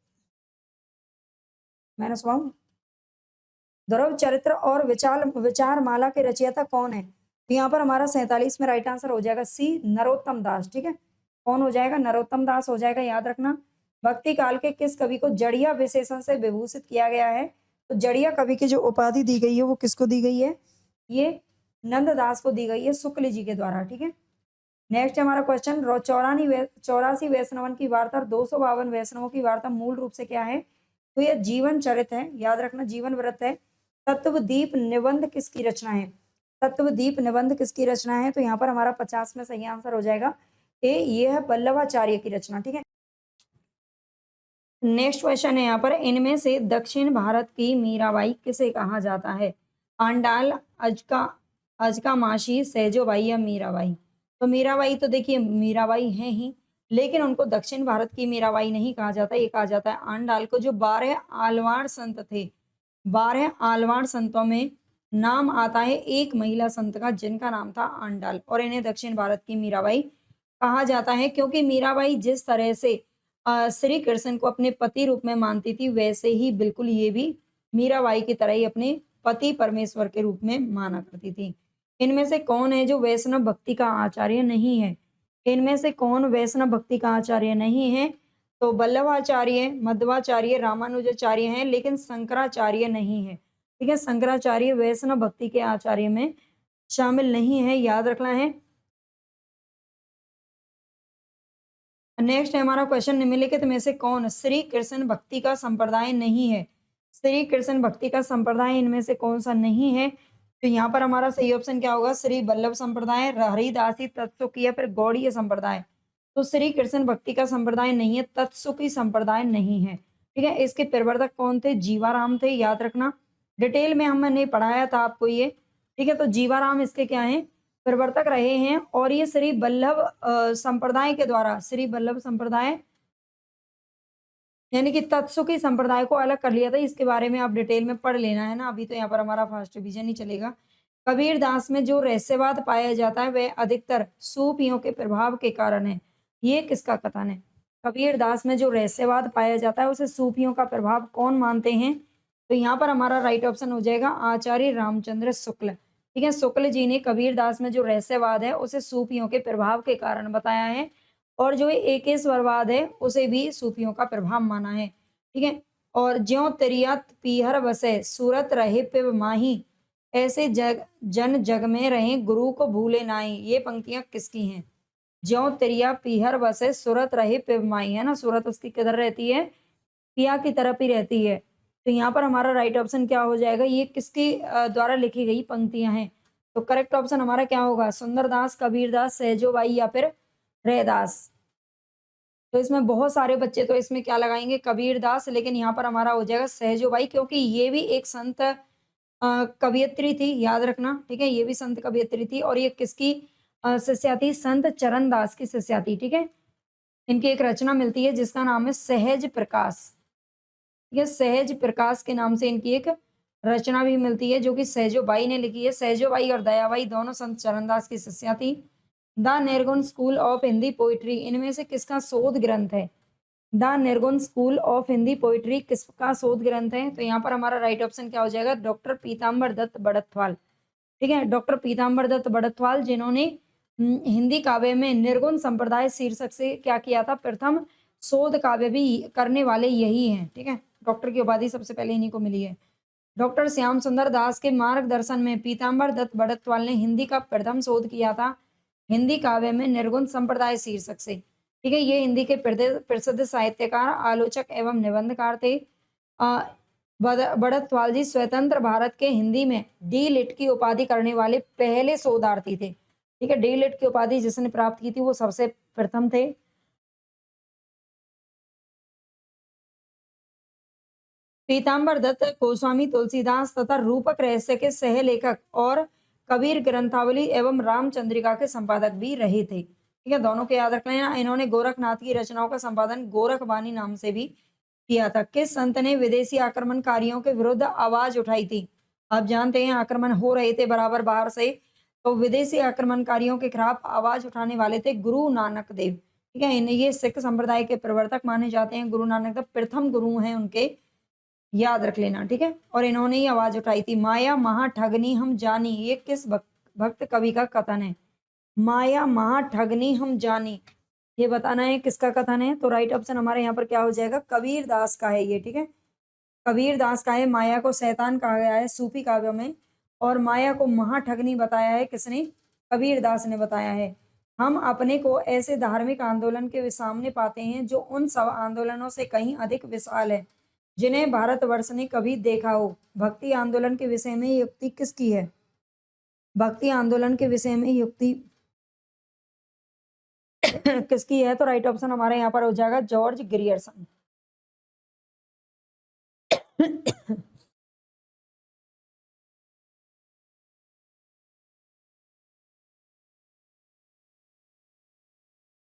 मैंने सुनाऊं, ध्रुव चरित्र और विचार माला के रचयिता कौन है? तो यहाँ पर हमारा 47 में राइट आंसर हो जाएगा सी, नरोत्तम दास। ठीक है, कौन हो जाएगा? नरोत्तम दास हो जाएगा, याद रखना। भक्ति काल के किस कवि को जड़िया विशेषण से विभूषित किया गया है? तो जड़िया कवि की जो उपाधि दी गई है वो किसको दी गई है? ये नंददास को दी गई है, शुक्ल जी के द्वारा। ठीक है, नेक्स्ट हमारा क्वेश्चन, 84 वैष्णवन की वार्ता और 252 वैष्णवों की वार्ता मूल रूप से क्या है? तो ये जीवन चरित है, याद रखना, जीवन व्रत है। तत्वदीप निबंध किसकी रचना है? तत्वदीप निबंध किसकी रचना है? तो यहाँ पर हमारा 50 में सही आंसर हो जाएगा ए, ये है वल्लभाचार्य की रचना। ठीक है, नेक्स्ट क्वेश्चन है यहाँ पर, इनमें से दक्षिण भारत की मीराबाई किसे कहा जाता है? आंडाल, अजका, अजका माशी, सहजोबाई या मीराबाई? तो मीराबाई तो देखिए मीराबाई है ही, लेकिन उनको दक्षिण भारत की मीराबाई नहीं कहा जाता, ये कहा जाता है आंडाल को। जो 12 आलवार संत थे, 12 आलवार संतों में नाम आता है एक महिला संत का, जिनका नाम था आंडाल, और इन्हें दक्षिण भारत की मीराबाई कहा जाता है। क्योंकि मीराबाई जिस तरह से श्री कृष्ण को अपने पति रूप में मानती थी, वैसे ही बिल्कुल ये भी मीराबाई की तरह ही अपने पति परमेश्वर के रूप में माना करती थी। इनमें से कौन है जो वैष्णव भक्ति का आचार्य नहीं है? इनमें से कौन वैष्णव भक्ति का आचार्य नहीं है? तो वल्लभाचार्य, मध्वाचार्य, रामानुजाचार्य हैं, लेकिन शंकराचार्य नहीं है। ठीक है, शंकराचार्य वैष्णव भक्ति के आचार्य में शामिल नहीं है, याद रखना है। नेक्स्ट है हमारा क्वेश्चन, निम्नलिखित में से कौन श्री कृष्ण भक्ति का संप्रदाय नहीं है? श्री कृष्ण भक्ति का संप्रदाय इनमें से कौन सा नहीं है? तो यहाँ पर हमारा सही ऑप्शन क्या होगा? श्री वल्लभ संप्रदाय, हरिदासी, तत्सुखी या फिर गौड़ीय संप्रदाय। तो श्री कृष्ण भक्ति का संप्रदाय नहीं है, तत्सुखी संप्रदाय नहीं है। ठीक है, इसके प्रवर्तक कौन थे? जीवाराम थे, याद रखना। डिटेल में हमने पढ़ाया था आपको ये। ठीक है, तो जीवाराम इसके क्या है? प्रवर्तक रहे हैं। और ये श्री वल्लभ संप्रदाय के द्वारा, श्री वल्लभ संप्रदाय यानी कि तत्सुखी संप्रदाय को अलग कर लिया था। इसके बारे में आप डिटेल में पढ़ लेना है ना, अभी तो यहाँ पर हमारा फास्ट रिवीजन ही चलेगा। कबीर दास में जो रहस्यवाद पाया जाता है वह अधिकतर सूफियों के प्रभाव के कारण है। ये किसका कथन है? कबीर दास में जो रहस्यवाद पाया जाता है उसे सूफियों का प्रभाव कौन मानते हैं? तो यहाँ पर हमारा राइट ऑप्शन हो जाएगा आचार्य रामचंद्र शुक्ल। ठीक है, शुक्ल जी ने कबीर दास में जो रहस्यवाद है उसे सूफियों के प्रभाव के कारण बताया है। और जो एकेश्वरवाद है उसे भी सूफियों का प्रभाव माना है। ठीक है, और ज्यों तिरियत पीहर बसे सूरत रहे पिब माही, ऐसे जन जग में रहे गुरु को भूले नाई। ये पंक्तियां किसकी हैं? ज्यों तिरिया पीहर बसे सूरत रहे पिब माही, है ना, सूरत उसकी किधर रहती है? पिया की तरफ ही रहती है। तो यहाँ पर हमारा राइट ऑप्शन क्या हो जाएगा? ये किसके द्वारा लिखी गई पंक्तियां हैं? तो करेक्ट ऑप्शन हमारा क्या होगा? सुंदरदास, कबीरदास, सहजोबाई या फिर रैदास। तो इसमें बहुत सारे बच्चे तो इसमें क्या लगाएंगे? कबीरदास, लेकिन यहाँ पर हमारा हो जाएगा सहजोबाई, क्योंकि ये भी एक संत कवियत्री थी, याद रखना। ठीक है, ये भी संत कवियत्री थी और ये किसकी शिष्या थी? संत चरणदास की शिष्या थी। ठीक है, इनकी एक रचना मिलती है जिसका नाम है सहज प्रकाश। ठीक है, सहज प्रकाश के नाम से इनकी एक रचना भी मिलती है जो कि सहजोबाई ने लिखी है। सहजोबाई और दयाबाई दोनों संत चरणदास की शिष्या थी। द निर्गुण स्कूल ऑफ हिंदी पोइट्री इनमें से किसका शोध ग्रंथ है? द निर्गुण स्कूल ऑफ हिंदी पोइट्री किसका शोध ग्रंथ है? तो यहाँ पर हमारा राइट ऑप्शन क्या हो जाएगा? डॉक्टर पीताम्बर दत्त बड़थवाल। ठीक है, डॉक्टर पीताम्बर दत्त बड़थवाल, जिन्होंने हिंदी काव्य में निर्गुण संप्रदाय शीर्षक से क्या किया था? प्रथम शोध काव्य भी करने वाले यही हैं। ठीक है, डॉक्टर की उपाधि सबसे पहले इन्हीं को मिली है। डॉक्टर श्याम सुंदर दास के मार्गदर्शन में पीताम्बर दत्त बड़थवाल ने हिंदी का प्रथम शोध किया था, हिंदी काव्य में निर्गुण संप्रदाय शीर्षक से। ठीक है, ये हिंदी के प्रसिद्ध साहित्यकार, आलोचक एवं निबंधकार थे। बड़थवाल जी स्वतंत्र भारत के हिंदी में डी लिट की उपाधि करने वाले पहले शोधार्थी थे। ठीक है, डी लिट की उपाधि जिसने प्राप्त की थी वो सबसे प्रथम थे। पीताम्बर दत्त गोस्वामी तुलसीदास तथा रूपक रहस्य के सह लेखक और कबीर ग्रंथावली एवं रामचंद्रिका के संपादक भी रहे थे। ठीक है, दोनों के याद रख लेना। इन्होंने गोरखनाथ की रचनाओं का संपादन गोरखवाणी नाम से भी किया था। किस संत ने विदेशी आक्रमणकारियों के विरुद्ध आवाज उठाई थी? आप जानते हैं आक्रमण हो रहे थे बराबर बाहर से, तो विदेशी आक्रमणकारियों के खिलाफ आवाज उठाने वाले थे गुरु नानक देव। ठीक है, इन्हें ये सिख संप्रदाय के प्रवर्तक माने जाते हैं। गुरु नानक देव प्रथम गुरु हैं उनके, याद रख लेना। ठीक है, और इन्होंने ही आवाज उठाई थी। माया महा ठगनी हम जानी, ये किस भक्त कवि का कथन है? माया महा ठगनी हम जानी, ये बताना है किसका कथन है। तो राइट ऑप्शन हमारे यहाँ पर क्या हो जाएगा? कबीर दास का है ये। ठीक है, कबीर दास का है। माया को शैतान कहा गया है सूफी काव्यों में, और माया को महाठगनी बताया है किसने? कबीर दास ने बताया है। हम अपने को ऐसे धार्मिक आंदोलन के सामने पाते हैं जो उन सब आंदोलनों से कहीं अधिक विशाल है जिन्हें भारतवर्ष ने कभी देखा हो। भक्ति आंदोलन के विषय में युक्ति किसकी है? भक्ति आंदोलन के विषय में युक्ति किसकी है? तो राइट ऑप्शन हमारे यहाँ पर हो जाएगा जॉर्ज ग्रियर्सन।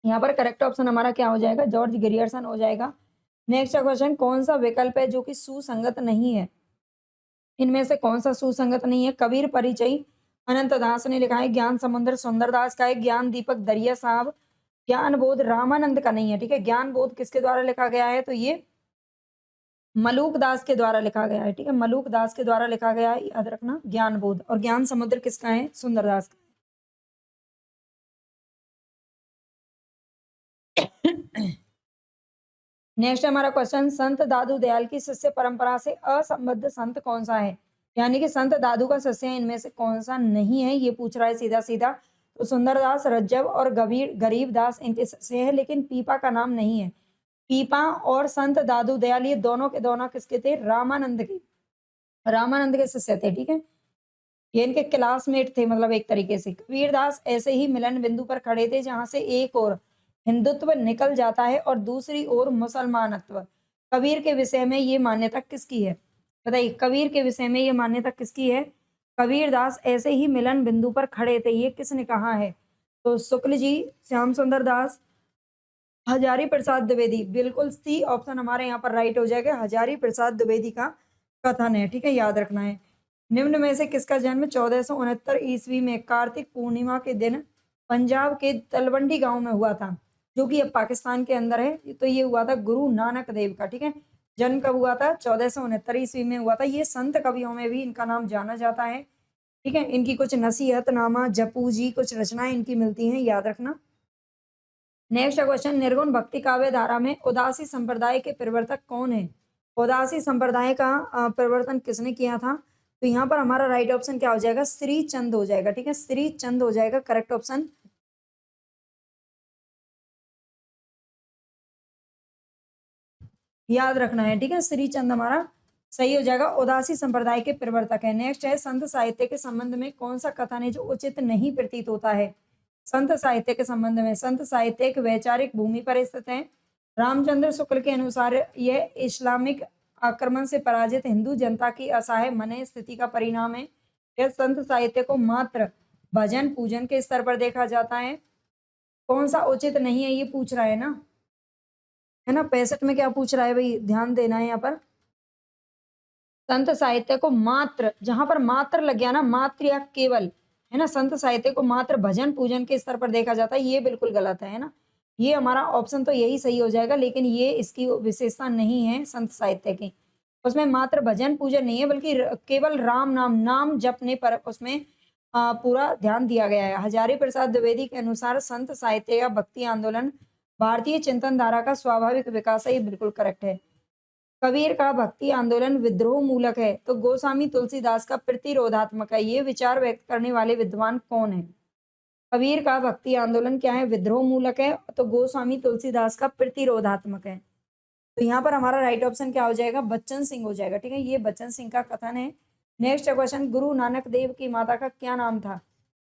यहाँ पर करेक्ट ऑप्शन हमारा क्या हो जाएगा? जॉर्ज ग्रियर्सन हो जाएगा। नेक्स्ट क्वेश्चन, कौन सा विकल्प है जो कि सुसंगत नहीं है? इनमें से कौन सा सुसंगत नहीं है? कबीर परिचय अनंत दास ने लिखा है, ज्ञान समुद्र सुंदरदास का है, ज्ञान दीपक दरिया साहब, ज्ञान बोध रामानंद का नहीं है। ठीक है, ज्ञान बोध किसके द्वारा लिखा गया है? तो ये मलूक दास के द्वारा लिखा गया है, ठीक है, मलूक दास के द्वारा लिखा गया है, याद रखना, ज्ञान बोध। और ज्ञान समुद्र किसका है? सुंदरदास का। नेक्स्ट हमारा क्वेश्चन, संत दादू दयाल की शिष्य परंपरा से असंबद्ध संत कौन सा है? यानी कि संत दादू का शिष्य इनमें से कौन सा नहीं है, ये पूछ रहा है सीधा सीधा। तो सुंदरदास, रज्जव और गरीबदास इनके शिष्य है, लेकिन पीपा का नाम नहीं है। पीपा और संत दादू दयाल ये दोनों के दोनों किसके थे? रामानंद के, रामानंद के शिष्य थे, ठीक है। ये इनके क्लासमेट थे, मतलब एक तरीके से। कबीरदास ऐसे ही मिलन बिंदु पर खड़े थे जहां से एक और हिंदुत्व निकल जाता है और दूसरी ओर मुसलमानत्व। कबीर के विषय में ये मान्यता किसकी है? बताइए, कबीर के विषय में ये मान्यता किसकी है? कबीरदास ऐसे ही मिलन बिंदु पर खड़े थे, ये किसने कहा है? तो शुक्ल जी, श्याम सुंदर दास, हजारी प्रसाद द्विवेदी। बिल्कुल सी ऑप्शन हमारे यहाँ पर राइट हो जाएगा, हजारी प्रसाद द्विवेदी का कथन है, ठीक है, याद रखना है। निम्न में से किसका जन्म 1469 ईस्वी में कार्तिक पूर्णिमा के दिन पंजाब के तलवंडी गांव में हुआ था, जो कि अब पाकिस्तान के अंदर है। तो ये हुआ था गुरु नानक देव का, ठीक है। जन्म कब हुआ था? 1469 ईस्वी में हुआ था। ये संत कवियों में भी इनका नाम जाना जाता है, ठीक है। इनकी कुछ नसीहतनामा, जपू जी, कुछ रचनाएं इनकी मिलती हैं, याद रखना। नेक्स्ट क्वेश्चन, निर्गुण भक्ति काव्य धारा में उदासी संप्रदाय के प्रवर्तक कौन है? उदासी संप्रदाय का प्रवर्तन किसने किया था? तो यहाँ पर हमारा राइट ऑप्शन क्या हो जाएगा? श्री चंद हो जाएगा, ठीक है, श्री चंद हो जाएगा करेक्ट ऑप्शन। याद रखना है, ठीक है, श्री चंद हमारा सही हो जाएगा, उदासी संप्रदाय के प्रवर्तक है। नेक्स्ट है, संत साहित्य के संबंध में कौन सा कथन है जो उचित नहीं प्रतीत होता है? संत साहित्य के संबंध में, संत साहित्य एक वैचारिक भूमि पर स्थित है। रामचंद्र शुक्ल के अनुसार यह इस्लामिक आक्रमण से पराजित हिंदू जनता की असहाय मन स्थिति का परिणाम है। यह संत साहित्य को मात्र भजन पूजन के स्तर पर देखा जाता है। कौन सा उचित नहीं है ये पूछ रहा है ना, है ना। 65 में क्या पूछ रहा है भाई, ध्यान देना है यहाँ पर। संत साहित्य को मात्र, जहां पर मात्र लग गया ना, मात्र या केवल, है ना, संत साहित्य को मात्र भजन पूजन के स्तर पर देखा जाता है, ये बिल्कुल गलत है ना। ये हमारा ऑप्शन तो यही सही हो जाएगा, लेकिन ये इसकी विशेषता नहीं है संत साहित्य की। उसमें मात्र भजन पूजन नहीं है, बल्कि केवल राम नाम, नाम जपने पर उसमें पूरा ध्यान दिया गया है। हजारी प्रसाद द्विवेदी के अनुसार संत साहित्य या भक्ति आंदोलन भारतीय चिंतन धारा का स्वाभाविक विकास है, ये बिल्कुल करेक्ट है। कबीर का भक्ति आंदोलन विद्रोह मूलक है, तो गोस्वामी तुलसीदास का प्रतिरोधात्मक है। ये विचार व्यक्त करने वाले विद्वान कौन है? कबीर का भक्ति आंदोलन क्या है? विद्रोह मूलक है, तो गोस्वामी तुलसीदास का प्रतिरोधात्मक है। तो यहाँ पर हमारा राइट ऑप्शन क्या हो जाएगा? बच्चन सिंह हो जाएगा, ठीक है, ये बच्चन सिंह का कथन है। नेक्स्ट क्वेश्चन, गुरु नानक देव की माता का क्या नाम था?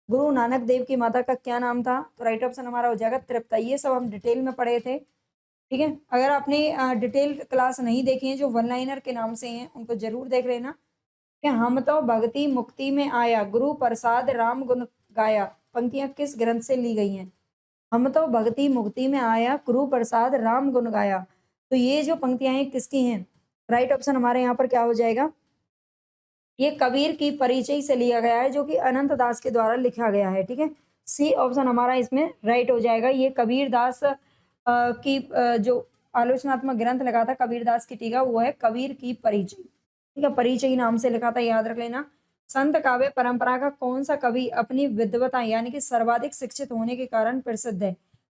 गुरु नानक देव की माता का क्या नाम था? तो राइट ऑप्शन हमारा हो जाएगा तृप्ता। ये सब हम डिटेल में पढ़े थे, ठीक है। अगर आपने डिटेल क्लास नहीं देखी है, जो वन लाइनर के नाम से हैं, उनको जरूर देख लेना। कि हम तो भक्ति मुक्ति में आया, गुरु प्रसाद राम गुण गाया, पंक्तियां किस ग्रंथ से ली गई हैं? हम तो भक्ति मुक्ति में आया, गुरु प्रसाद राम गुण गाया। तो ये जो पंक्तियां हैं किसकी हैं? राइट ऑप्शन हमारे यहाँ पर क्या हो जाएगा? ये कबीर की परिचय से लिया गया है, जो कि अनंत दास के द्वारा लिखा गया है, ठीक है। सी ऑप्शन हमारा इसमें राइट हो जाएगा। ये कबीर दास की जो आलोचनात्मक ग्रंथ लगा था कबीरदास की टीका, वो है कबीर की परिचय, ठीक है, परिचय नाम से लिखा था, याद रख लेना। संत काव्य परंपरा का कौन सा कवि अपनी विद्वता यानी कि सर्वाधिक शिक्षित होने के कारण प्रसिद्ध है?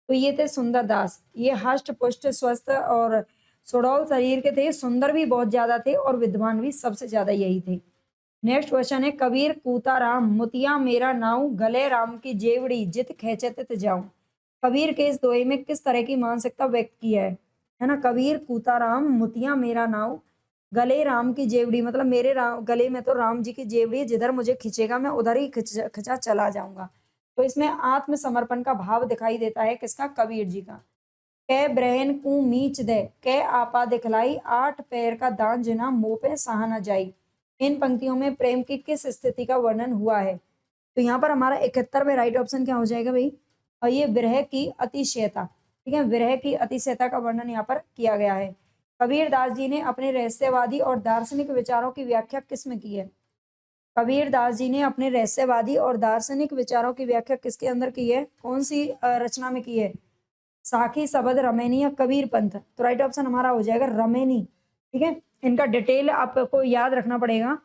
तो ये थे सुंदरदास। ये हष्ट पुष्ट स्वस्थ और सुडौल शरीर के थे, सुंदर भी बहुत ज्यादा थे और विद्वान भी सबसे ज्यादा यही थे। नेक्स्ट क्वेश्चन है, कबीर कूता राम मुतिया मेरा नाऊ, गले राम की जेवड़ी जित खेचत तित जाऊं। कबीर के इस दोहे में किस तरह की मानसिकता व्यक्त की है ना। कबीर कूता राम मुतिया मेरा नाऊ, गले राम की जेवड़ी, मतलब मेरे गले में तो राम जी की जेवड़ी है, जिधर मुझे खींचेगा मैं उधर ही खिंचा चला जाऊंगा। तो इसमें आत्मसमर्पण का भाव दिखाई देता है, किसका? कबीर जी का। कै ब्रहन कू मीच दे, कै आपा दिखलाई, आठ पैर का दान जिना मुंह पे सहा न जाई। इन पंक्तियों में प्रेम की किस स्थिति का वर्णन हुआ है? तो यहाँ पर हमारा 71 में राइट ऑप्शन क्या हो जाएगा भाई? और ये विरह की अतिशयता, ठीक है, विरह की अतिशयता का वर्णन यहाँ पर किया गया है। कबीर दास जी ने अपने रहस्यवादी और दार्शनिक विचारों की व्याख्या किसमें की है? कबीर दास जी ने अपने रहस्यवादी और दार्शनिक विचारों की व्याख्या किसके अंदर की है? कौन सी रचना में की है? साखी, सबद, रमैनी या कबीर पंथ? तो राइट ऑप्शन हमारा हो जाएगा रमैनी, ठीक है, इनका डिटेल आपको याद रखना पड़ेगा।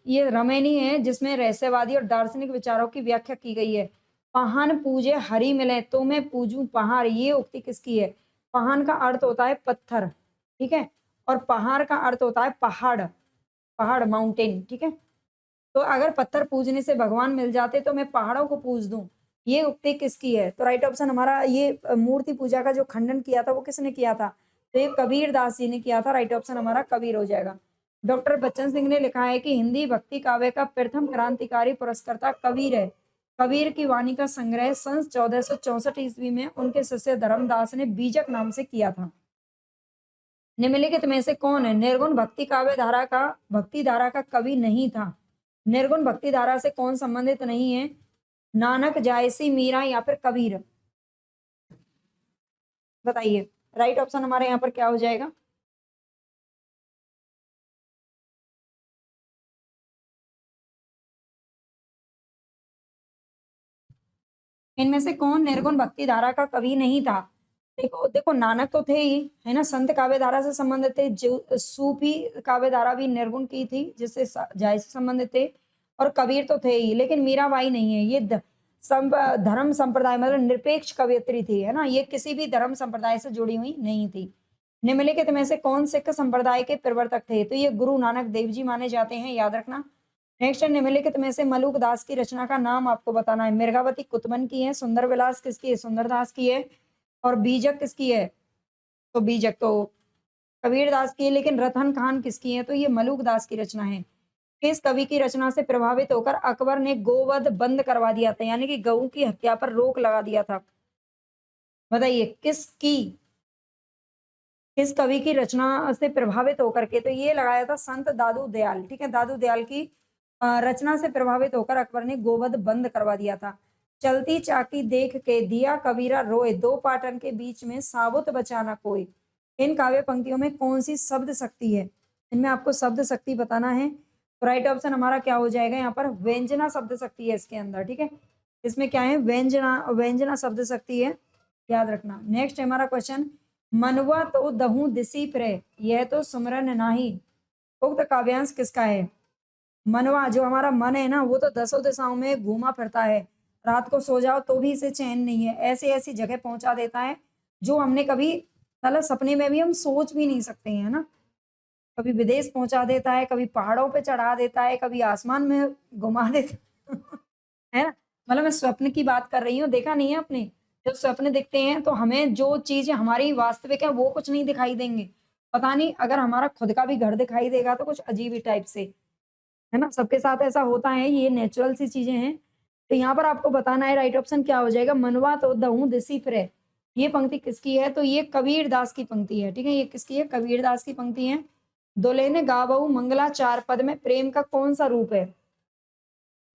ये रमेनी है जिसमें रहस्यवादी और दार्शनिक विचारों की व्याख्या की गई है। पहान पूजे हरि मिले तो मैं पूजूं पहाड़, ये उक्ति किसकी है? पहान का अर्थ होता है पत्थर, ठीक है, और पहाड़ का अर्थ होता है पहाड़, पहाड़ माउंटेन, ठीक है। तो अगर पत्थर पूजने से भगवान मिल जाते तो मैं पहाड़ों को पूज दूं, ये उक्ति किसकी है? तो राइट ऑप्शन हमारा ये मूर्ति पूजा का जो खंडन किया था वो किसने किया था? तो ये कबीर दास जी ने किया था। राइट ऑप्शन हमारा कबीर हो जाएगा। डॉक्टर बच्चन सिंह ने लिखा है कि हिंदी भक्ति काव्य का प्रथम क्रांतिकारी पुरस्कर्ता कबीर है। कबीर की वाणी का संग्रह सन 1464 ईस्वी में उनके शिष्य धर्मदास ने बीजक नाम से किया था। निम्नलिखित में से कौन है निर्गुण भक्ति काव्य धारा का भक्ति धारा का कवि नहीं था? निर्गुण भक्ति धारा से कौन संबंधित नहीं है? नानक, जायसी, मीरा या फिर कबीर? बताइए, राइट ऑप्शन हमारे यहाँ पर क्या हो जाएगा? इनमें से कौन निर्गुण भक्ति धारा का कवि नहीं था? देखो देखो, नानक तो थे ही, है ना, संत काव्य धारा से संबंधित थे। जो सूफी काव्य धारा भी निर्गुण की थी जिससे जाय से संबंधित थे, और कबीर तो थे ही, लेकिन मीराबाई नहीं है। ये धर्म संप्रदाय मतलब निरपेक्ष कवयित्री थी, है ना, ये किसी भी धर्म संप्रदाय से जुड़ी हुई नहीं थी। निम्नलिखित में से कौन सिख संप्रदाय के प्रवर्तक थे? तो ये गुरु नानक देव जी माने जाते हैं, याद रखना। नेक्स्ट, निम्नलिखित में से मलुक दास की रचना का नाम आपको बताना है। मिर्गावती कुतमन की है, सुंदर विलास किसकी है? सुंदरदास की है, और बीजक किसकी है? तो बीजक तो कबीर दास की है, लेकिन रतन खान किसकी है? तो ये मलुक दास की रचना है। किस कवि की रचना से प्रभावित होकर अकबर ने गोवध बंद करवा दिया था, यानी कि गऊ की हत्या पर रोक लगा दिया था? बताइए किस कवि की रचना से प्रभावित होकर के? तो ये लगाया था संत दादू दयाल, ठीक है, दादू दयाल की रचना से प्रभावित होकर अकबर ने गोवध बंद करवा दिया था। चलती चाकी देख के दिया कबीरा रोए, दो पाटन के बीच में साबुत बचाना कोई। इन काव्य पंक्तियों में कौन सी शब्द शक्ति है? इनमें आपको शब्द शक्ति बताना है। तो राइट ऑप्शन हमारा क्या हो जाएगा? यहाँ पर व्यंजना शब्द शक्ति है इसके अंदर, ठीक है। इसमें क्या है? व्यंजना, व्यंजना शब्द शक्ति है, याद रखना। नेक्स्ट है हमारा क्वेश्चन, मनवा तो दहू दिसी फिरे, यह तो सुमरन नाही, उक्त काव्यांश किसका है? मनवा, जो हमारा मन है ना, वो तो दसों दिशाओं में घूमा फिरता है, रात को सो जाओ तो भी इसे चैन नहीं है, ऐसी ऐसी जगह पहुंचा देता है जो हमने कभी मतलब सपने में भी हम सोच भी नहीं सकते हैं, ना। कभी विदेश पहुंचा देता है, कभी पहाड़ों पे चढ़ा देता है, कभी आसमान में घुमा देता है ना। मतलब मैं स्वप्न की बात कर रही हूँ, देखा नहीं है आपने? जब स्वप्न दिखते हैं तो हमें जो चीजें हमारी वास्तविक है वो कुछ नहीं दिखाई देंगे। पता नहीं, अगर हमारा खुद का भी घर दिखाई देगा तो कुछ अजीब ही टाइप से, है ना, सबके साथ ऐसा होता है, ये नेचुरल सी चीजें हैं। तो यहाँ पर आपको बताना है राइट ऑप्शन क्या हो जाएगा? मनवा तो दहूं दिसी फिरे, ये पंक्ति किसकी है? तो ये कबीर दास की पंक्ति है, ठीक है। ये किसकी है? कबीर दास की पंक्ति है। दुल्हन गावऊ मंगलाचार पद में प्रेम का कौन सा रूप है?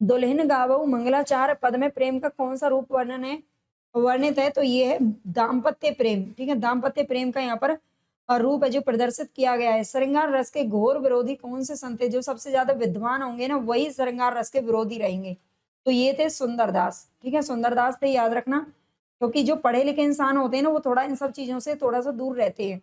दुल्हन गावऊ मंगलाचार पद में प्रेम का कौन सा रूप वर्णित है? तो ये है दाम्पत्य प्रेम, ठीक है। दाम्पत्य प्रेम का यहाँ पर रूप है जो प्रदर्शित किया गया है। श्रृंगार रस के घोर विरोधी कौन से संत थे? जो सबसे ज्यादा विद्वान होंगे ना, वही श्रृंगार रस के विरोधी रहेंगे। तो ये थे सुंदरदास, ठीक है, सुंदरदास थे, याद रखना। क्योंकि जो पढ़े लिखे इंसान होते हैं ना, वो थोड़ा इन सब चीजों से थोड़ा सा दूर रहते हैं।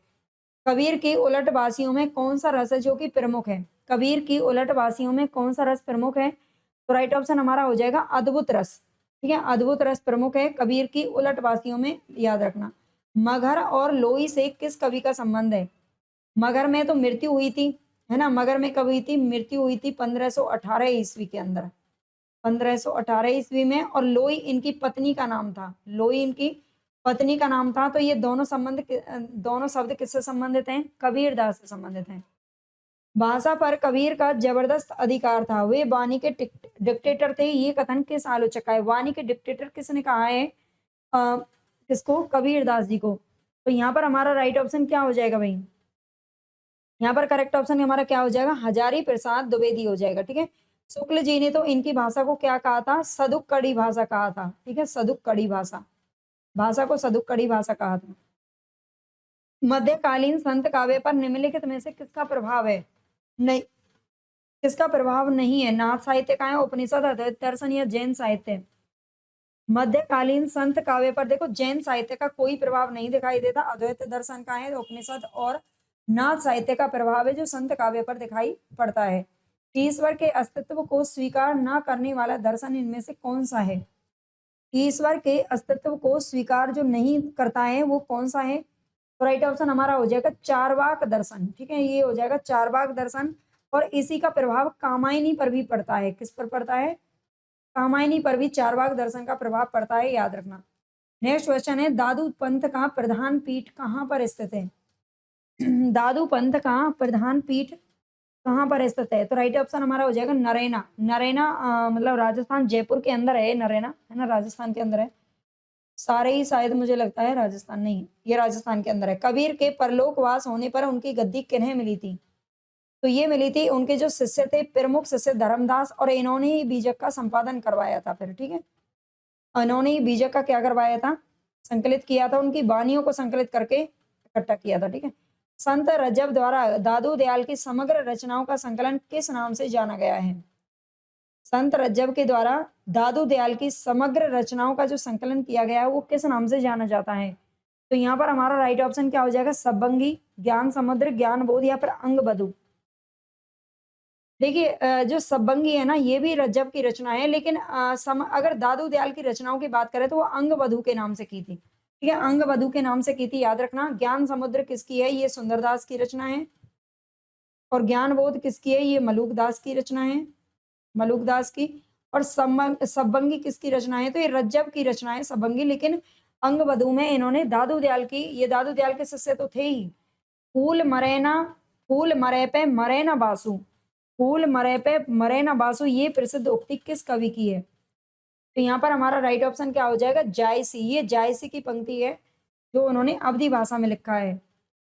कबीर की उलट वासियों में कौन सा रस है जो कि प्रमुख है? कबीर की उलट वासियों में कौन सा रस प्रमुख है? तो राइट ऑप्शन हमारा हो जाएगा अद्भुत रस, ठीक है। अद्भुत रस प्रमुख है कबीर की उलट वासियों में, याद रखना। मगहर और लोई से किस कवि का संबंध है? मगहर में तो मृत्यु हुई थी, है ना, मगहर में कब हुई थी? मृत्यु हुई थी 1518 ईस्वी के अंदर, 1518 ईस्वी में। और लोई इनकी पत्नी का नाम था, लोई इनकी पत्नी का नाम था। तो ये दोनों शब्द किससे संबंधित हैं? कबीर दास से संबंधित हैं। भाषा पर कबीर का जबरदस्त अधिकार था, वे वाणी के डिक्टेटर थे, ये कथन किस आलोचक का है? वाणी के डिक्टेटर किसने कहा है? किसको? कबीर दास जी को। तो यहाँ पर हमारा राइट ऑप्शन क्या हो जाएगा भाई? यहाँ पर करेक्ट ऑप्शन हमारा क्या हो जाएगा? हजारी प्रसाद द्विवेदी हो जाएगा, ठीक है। शुक्ल जी ने तो इनकी भाषा को क्या कहा था? सदुक कड़ी भाषा कहा था, ठीक है, सदुक कड़ी भाषा, भाषा को सदुक कड़ी भाषा कहा था। मध्यकालीन संत काव्य पर निम्नलिखित में से किसका प्रभाव है? नहीं, किसका प्रभाव नहीं है? नाथ साहित्य का है, उपनिषद, अद्वैत दर्शन या जैन साहित्य? मध्यकालीन संत काव्य पर देखो जैन साहित्य का कोई प्रभाव नहीं दिखाई देता, अद्वैत दर्शन का है, उपनिषद और नाथ साहित्य का प्रभाव है जो संत काव्य पर दिखाई पड़ता है। ईश्वर के अस्तित्व को स्वीकार न करने वाला दर्शन इनमें से कौन सा है? ईश्वर के अस्तित्व को स्वीकार जो नहीं करता है वो कौन सा है? तो राइट ऑप्शन हमारा हो जाएगा चार्वाक दर्शन। ठीक है, ये हो जाएगा चार्वाक दर्शन। और इसी का प्रभाव कामायनी पर भी पड़ता है। किस पर पड़ता है? कामायनी पर भी चार्वाक दर्शन का प्रभाव पड़ता है, याद रखना। नेक्स्ट क्वेश्चन है, दादू पंथ का प्रधान पीठ कहाँ पर स्थित है? दादू पंथ का प्रधान पीठ कहाँ पर स्थित है? तो राइट ऑप्शन हमारा हो जाएगा नरैना। नरैना मतलब राजस्थान, जयपुर के अंदर है नरैना, है ना, राजस्थान के अंदर है। सारे ही शायद मुझे लगता है राजस्थान, नहीं ये राजस्थान के अंदर है। कबीर के परलोकवास होने पर उनकी गद्दी किन्हें मिली थी? तो ये मिली थी उनके जो शिष्य थे, प्रमुख शिष्य धर्मदास, और इन्होंने ही बीजक का संपादन करवाया था फिर। ठीक है, इन्होंने ही बीजक का क्या करवाया था? संकलित किया था, उनकी वाणियों को संकलित करके इकट्ठा किया था। ठीक है, संत रजब द्वारा दादू दयाल की समग्र रचनाओं का संकलन किस नाम से जाना गया है? संत रज्जब के द्वारा दादू दयाल की समग्र रचनाओं का जो संकलन किया गया है वो किस नाम से जाना जाता है? तो यहाँ पर हमारा राइट ऑप्शन क्या हो जाएगा? सबंगी, ज्ञान समुद्र, ज्ञान बोध, या फिर अंग बधु। देखिए जो सबंगी है ना, ये भी रज्जब की रचना है, लेकिन अगर दादू दयाल की रचनाओं की बात करें तो वो अंग बधु के नाम से की थी। ठीक है, अंग बधु के नाम से की थी, याद रखना। ज्ञान समुद्र किसकी है? ये सुंदरदास की रचना है। और ज्ञान बोध किसकी है? ये मलुकदास की रचना है, मलुकदास की। और सबंगी किसकी रचना है? तो ये रज्जब की रचना है सबंगी, लेकिन अंगबधु में इन्होंने दादू दयाल की, ये दादू दयाल के शिष्य तो थे ही। फूल मरैना, फूल मरे पे मरे न बासु, फूल मरे पे मरे न बासु, ये प्रसिद्ध उक्ति किस कवि की है? तो यहाँ पर हमारा राइट ऑप्शन क्या हो जाएगा? जायसी। ये जायसी की पंक्ति है जो उन्होंने अवधी भाषा में लिखा है।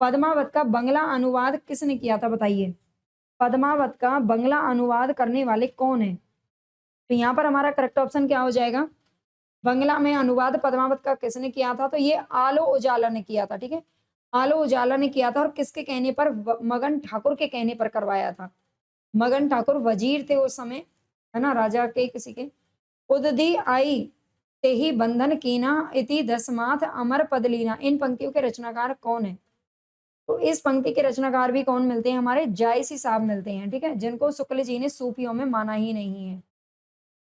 पद्मावत का बंगला अनुवाद किसने किया था, बताइए? पद्मावत का बंगला अनुवाद करने वाले कौन है? तो यहाँ पर हमारा करेक्ट ऑप्शन क्या हो जाएगा? बंगला में अनुवाद पद्मावत का किसने किया था? तो ये आलो उजाला ने किया था। ठीक है, आलो उजाला ने किया था। और किसके कहने पर? मगन ठाकुर के कहने पर करवाया था। मगन ठाकुर वजीर थे उस समय, है ना, राजा के किसी के। उदधि आई ते ही बंधन कीना इति दसमाथ अमर पद लीना, इन पंक्तियों के रचनाकार कौन है? तो इस पंक्ति के रचनाकार भी कौन मिलते हैं? हमारे जायसी साहब मिलते हैं। ठीक है, जिनको शुक्ल जी ने सूफियों में माना ही नहीं है।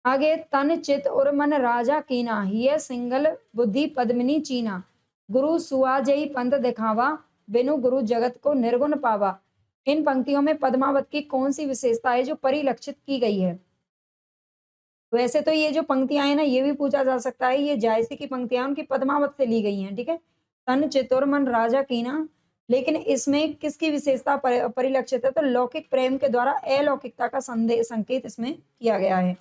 आगे, तन चित और मन राजा कीना, हिय सिंगल बुद्धि पद्मिनी चीना, गुरु सुआजई पंथ दिखावा, बिनु गुरु जगत को निर्गुण पावा। इन पंक्तियों में पद्मावत की कौन सी विशेषता है जो परिलक्षित की गई है? वैसे तो ये जो पंक्तियां हैं ना, ये भी पूछा जा सकता है, ये जायसी की पंक्तियां उनकी पद्मावत से ली गई हैं। ठीक है, तन चितुर मन राजा कीना, लेकिन इसमें किसकी विशेषता परिलक्षित है? तो लौकिक प्रेम के द्वारा अलौकिकता का संकेत इसमें किया गया है।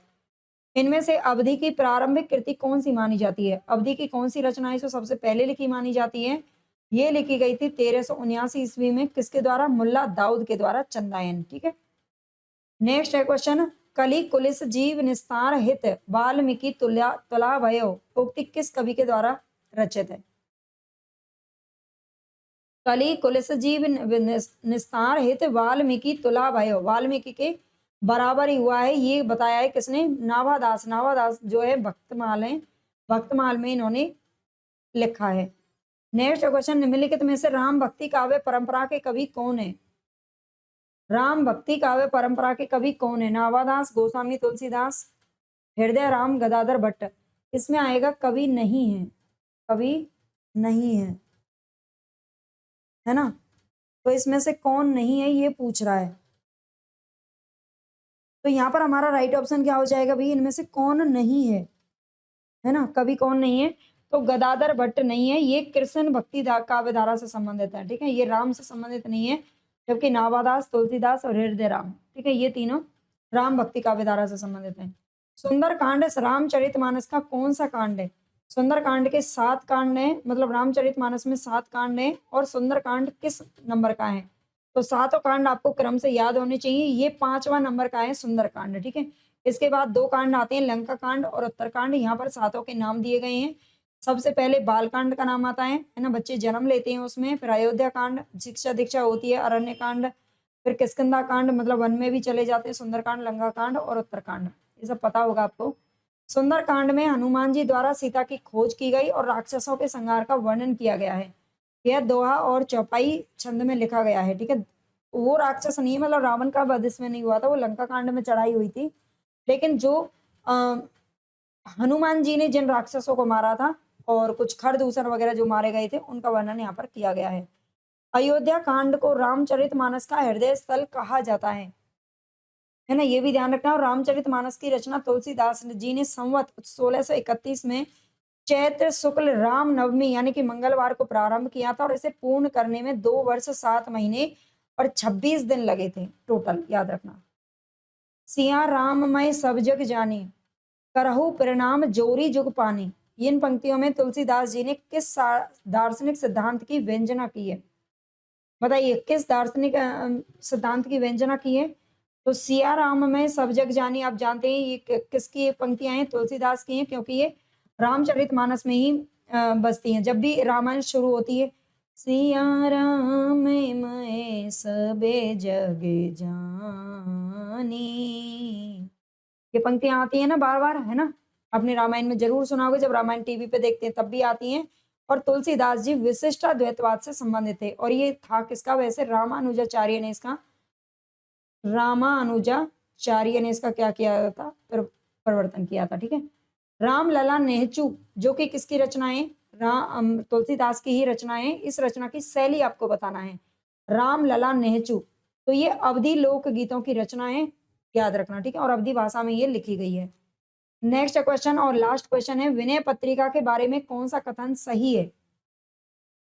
इनमें से अवधि की प्रारंभिक कृति कौन सी मानी जाती है? अवधि की कौन सी रचना है जो सबसे पहले लिखी मानी जाती है? ये लिखी गई थी 1379 ईस्वी में। किसके द्वारा? मुल्ला दाऊद के द्वारा, चंदायन। ठीक है, नेक्स्ट है क्वेश्चन, कली कुलिस जीव निस्तार हित वाल्मीकि तुला भयो, उक्ति किस कवि के द्वारा रचित है? कली कुलिस जीव निस्तार हित वाल्मीकि तुला भयो, वाल्मीकि के बराबर ही हुआ है, ये बताया है किसने? नाभादास। नाभादास जो है भक्तमाल है, भक्तमाल में इन्होंने लिखा है। नेक्स्ट क्वेश्चन, निम्नलिखित में से राम भक्ति काव्य परंपरा के कवि कौन है? राम भक्ति काव्य परंपरा के कवि कौन है? नाभादास, गोस्वामी तुलसीदास, हृदय राम, गदाधर भट्ट। इसमें आएगा कवि नहीं है, कवि नहीं है ना। तो इसमें से कौन नहीं है ये पूछ रहा है। तो यहाँ पर हमारा राइट ऑप्शन क्या हो जाएगा भाई? इनमें से कौन नहीं है ना, कवि कौन नहीं है? तो गदाधर भट्ट नहीं है, ये कृष्ण भक्ति काव्य धारा से संबंधित है। ठीक है, ये राम से संबंधित नहीं है, जबकि नाभादास, तुलसीदास और हृदय राम, ठीक है, ये तीनों राम भक्ति काव्य धारा से संबंधित है। सुंदर कांड रामचरितमानस का कौन सा कांड है? सुंदर कांड के 7 कांड है, मतलब रामचरितमानस में 7 कांड है। और सुंदर कांड किस नंबर का है? तो 7 कांड आपको क्रम से याद होने चाहिए। ये 5वां नंबर का है सुंदर कांड। ठीक है, इसके बाद 2 कांड आते हैं, लंका कांड और उत्तरकांड। यहाँ पर 7 के नाम दिए गए हैं। सबसे पहले बालकांड का नाम आता है ना, बच्चे जन्म लेते हैं उसमें। फिर अयोध्या कांड, शिक्षा दीक्षा होती है, अरण्य कांड, फिर किष्किंधा कांड, मतलब वन में भी चले जाते हैं, सुंदरकांड, लंका कांड और उत्तरकांड, ये सब पता होगा आपको। सुंदरकांड में हनुमान जी द्वारा सीता की खोज की गई और राक्षसों के संहार का वर्णन किया गया है। यह दोहा और चौपाई छंद में लिखा गया है, ठीक है। वो राक्षस नहीं है, मतलब रावण का वध इसमें नहीं हुआ था, वो लंका कांड में चढ़ाई हुई थी। लेकिन जो हनुमान जी ने जिन राक्षसों को मारा था और कुछ खरदूषण वगैरह जो मारे गए थे, उनका वर्णन यहाँ पर किया गया है। अयोध्या कांड को रामचरितमानस का हृदय स्थल कहा जाता है ना, ये भी ध्यान रखना। और रामचरितमानस की रचना तुलसीदास जी ने संवत 1631 में चैत्र शुक्ल राम नवमी यानी कि मंगलवार को प्रारंभ किया था और इसे पूर्ण करने में 2 वर्ष 7 महीने और 26 दिन लगे थे टोटल, याद रखना। सिया राम मैं सब जग जानी, करहु परिणाम जोरी जुग पानी। इन पंक्तियों में तुलसीदास जी ने किस दार्शनिक सिद्धांत की व्यंजना की है? बताइए, किस दार्शनिक सिद्धांत की व्यंजना की है? तो सिया राम में सब जग जानी, आप जानते हैं ये किसकी पंक्तियां हैं? तुलसीदास की हैं, क्योंकि ये रामचरितमानस में ही बसती हैं। जब भी रामायण शुरू होती है, सिया राम मैं सबे जग जानी, ये पंक्तियां आती हैं ना बार बार, है ना। आपने रामायण में जरूर सुना होगा, जब रामायण टीवी पे देखते हैं तब भी आती हैं। और तुलसीदास जी विशिष्टाद्वैतवाद से संबंधित थे और ये था किसका? वैसे रामानुजाचार्य ने इसका क्या किया था? परिवर्तन किया था, ठीक है। रामलला नेहचू जो कि किसकी रचनाएं? तुलसीदास की ही रचनाएं। इस रचना की शैली आपको बताना है। रामलला नेहचू, तो ये अवधी लोक गीतों की रचनाएं, याद रखना, ठीक है। और अवधी भाषा में ये लिखी गई है। नेक्स्ट क्वेश्चन और लास्ट क्वेश्चन है, विनय पत्रिका के बारे में कौन सा कथन सही है?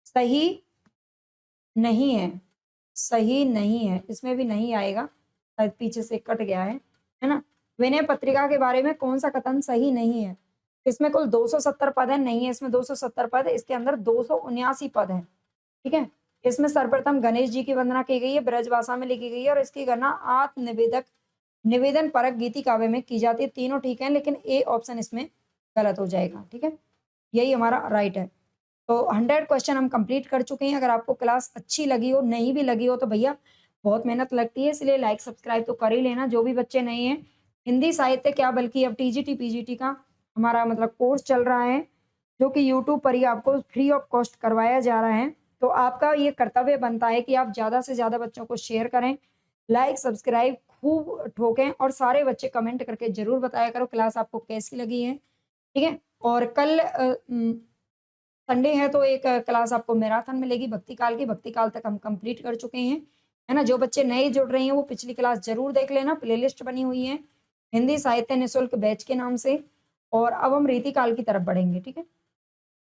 सही नहीं है, सही नहीं है, इसमें भी नहीं आएगा, शायद पीछे से कट गया है ना। विनय पत्रिका के बारे में कौन सा कथन सही नहीं है? इसमें कुल 270 पद है, नहीं है इसमें 270 पद, इसके अंदर 279 पद है, ठीक है। इसमें सर्वप्रथम गणेश जी की वंदना की गई है, ब्रजभाषा में लिखी गई है और इसकी गणना आत्मनिवेदक निवेदन परक गीति काव्य में की जाती है। तीनों ठीक है, लेकिन ए ऑप्शन इसमें गलत हो जाएगा, ठीक है। यही हमारा राइट है। तो 100 क्वेश्चन हम कंप्लीट कर चुके हैं। अगर आपको क्लास अच्छी लगी हो, नहीं भी लगी हो, तो भैया बहुत मेहनत लगती है, इसलिए लाइक सब्सक्राइब तो कर ही लेना। जो भी बच्चे नए हैं, हिंदी साहित्य क्या बल्कि अब टीजीटी पीजीटी का हमारा मतलब कोर्स चल रहा है, जो कि यूट्यूब पर ही आपको फ्री ऑफ कॉस्ट करवाया जा रहा है। तो आपका ये कर्तव्य बनता है कि आप ज़्यादा से ज़्यादा बच्चों को शेयर करें, लाइक सब्सक्राइब खूब ठोकें और सारे बच्चे कमेंट करके जरूर बताया करो क्लास आपको कैसी लगी है, ठीक है। और कल संडे है तो एक क्लास आपको मैराथन मिलेगी भक्ति काल की, भक्ति काल तक हम कंप्लीट कर चुके हैं, है ना। जो बच्चे नए जुड़ रहे हैं वो पिछली क्लास जरूर देख लेना, प्लेलिस्ट बनी हुई है हिंदी साहित्य निःशुल्क बैच के नाम से। और अब हम रीति काल की तरफ बढ़ेंगे, ठीक है।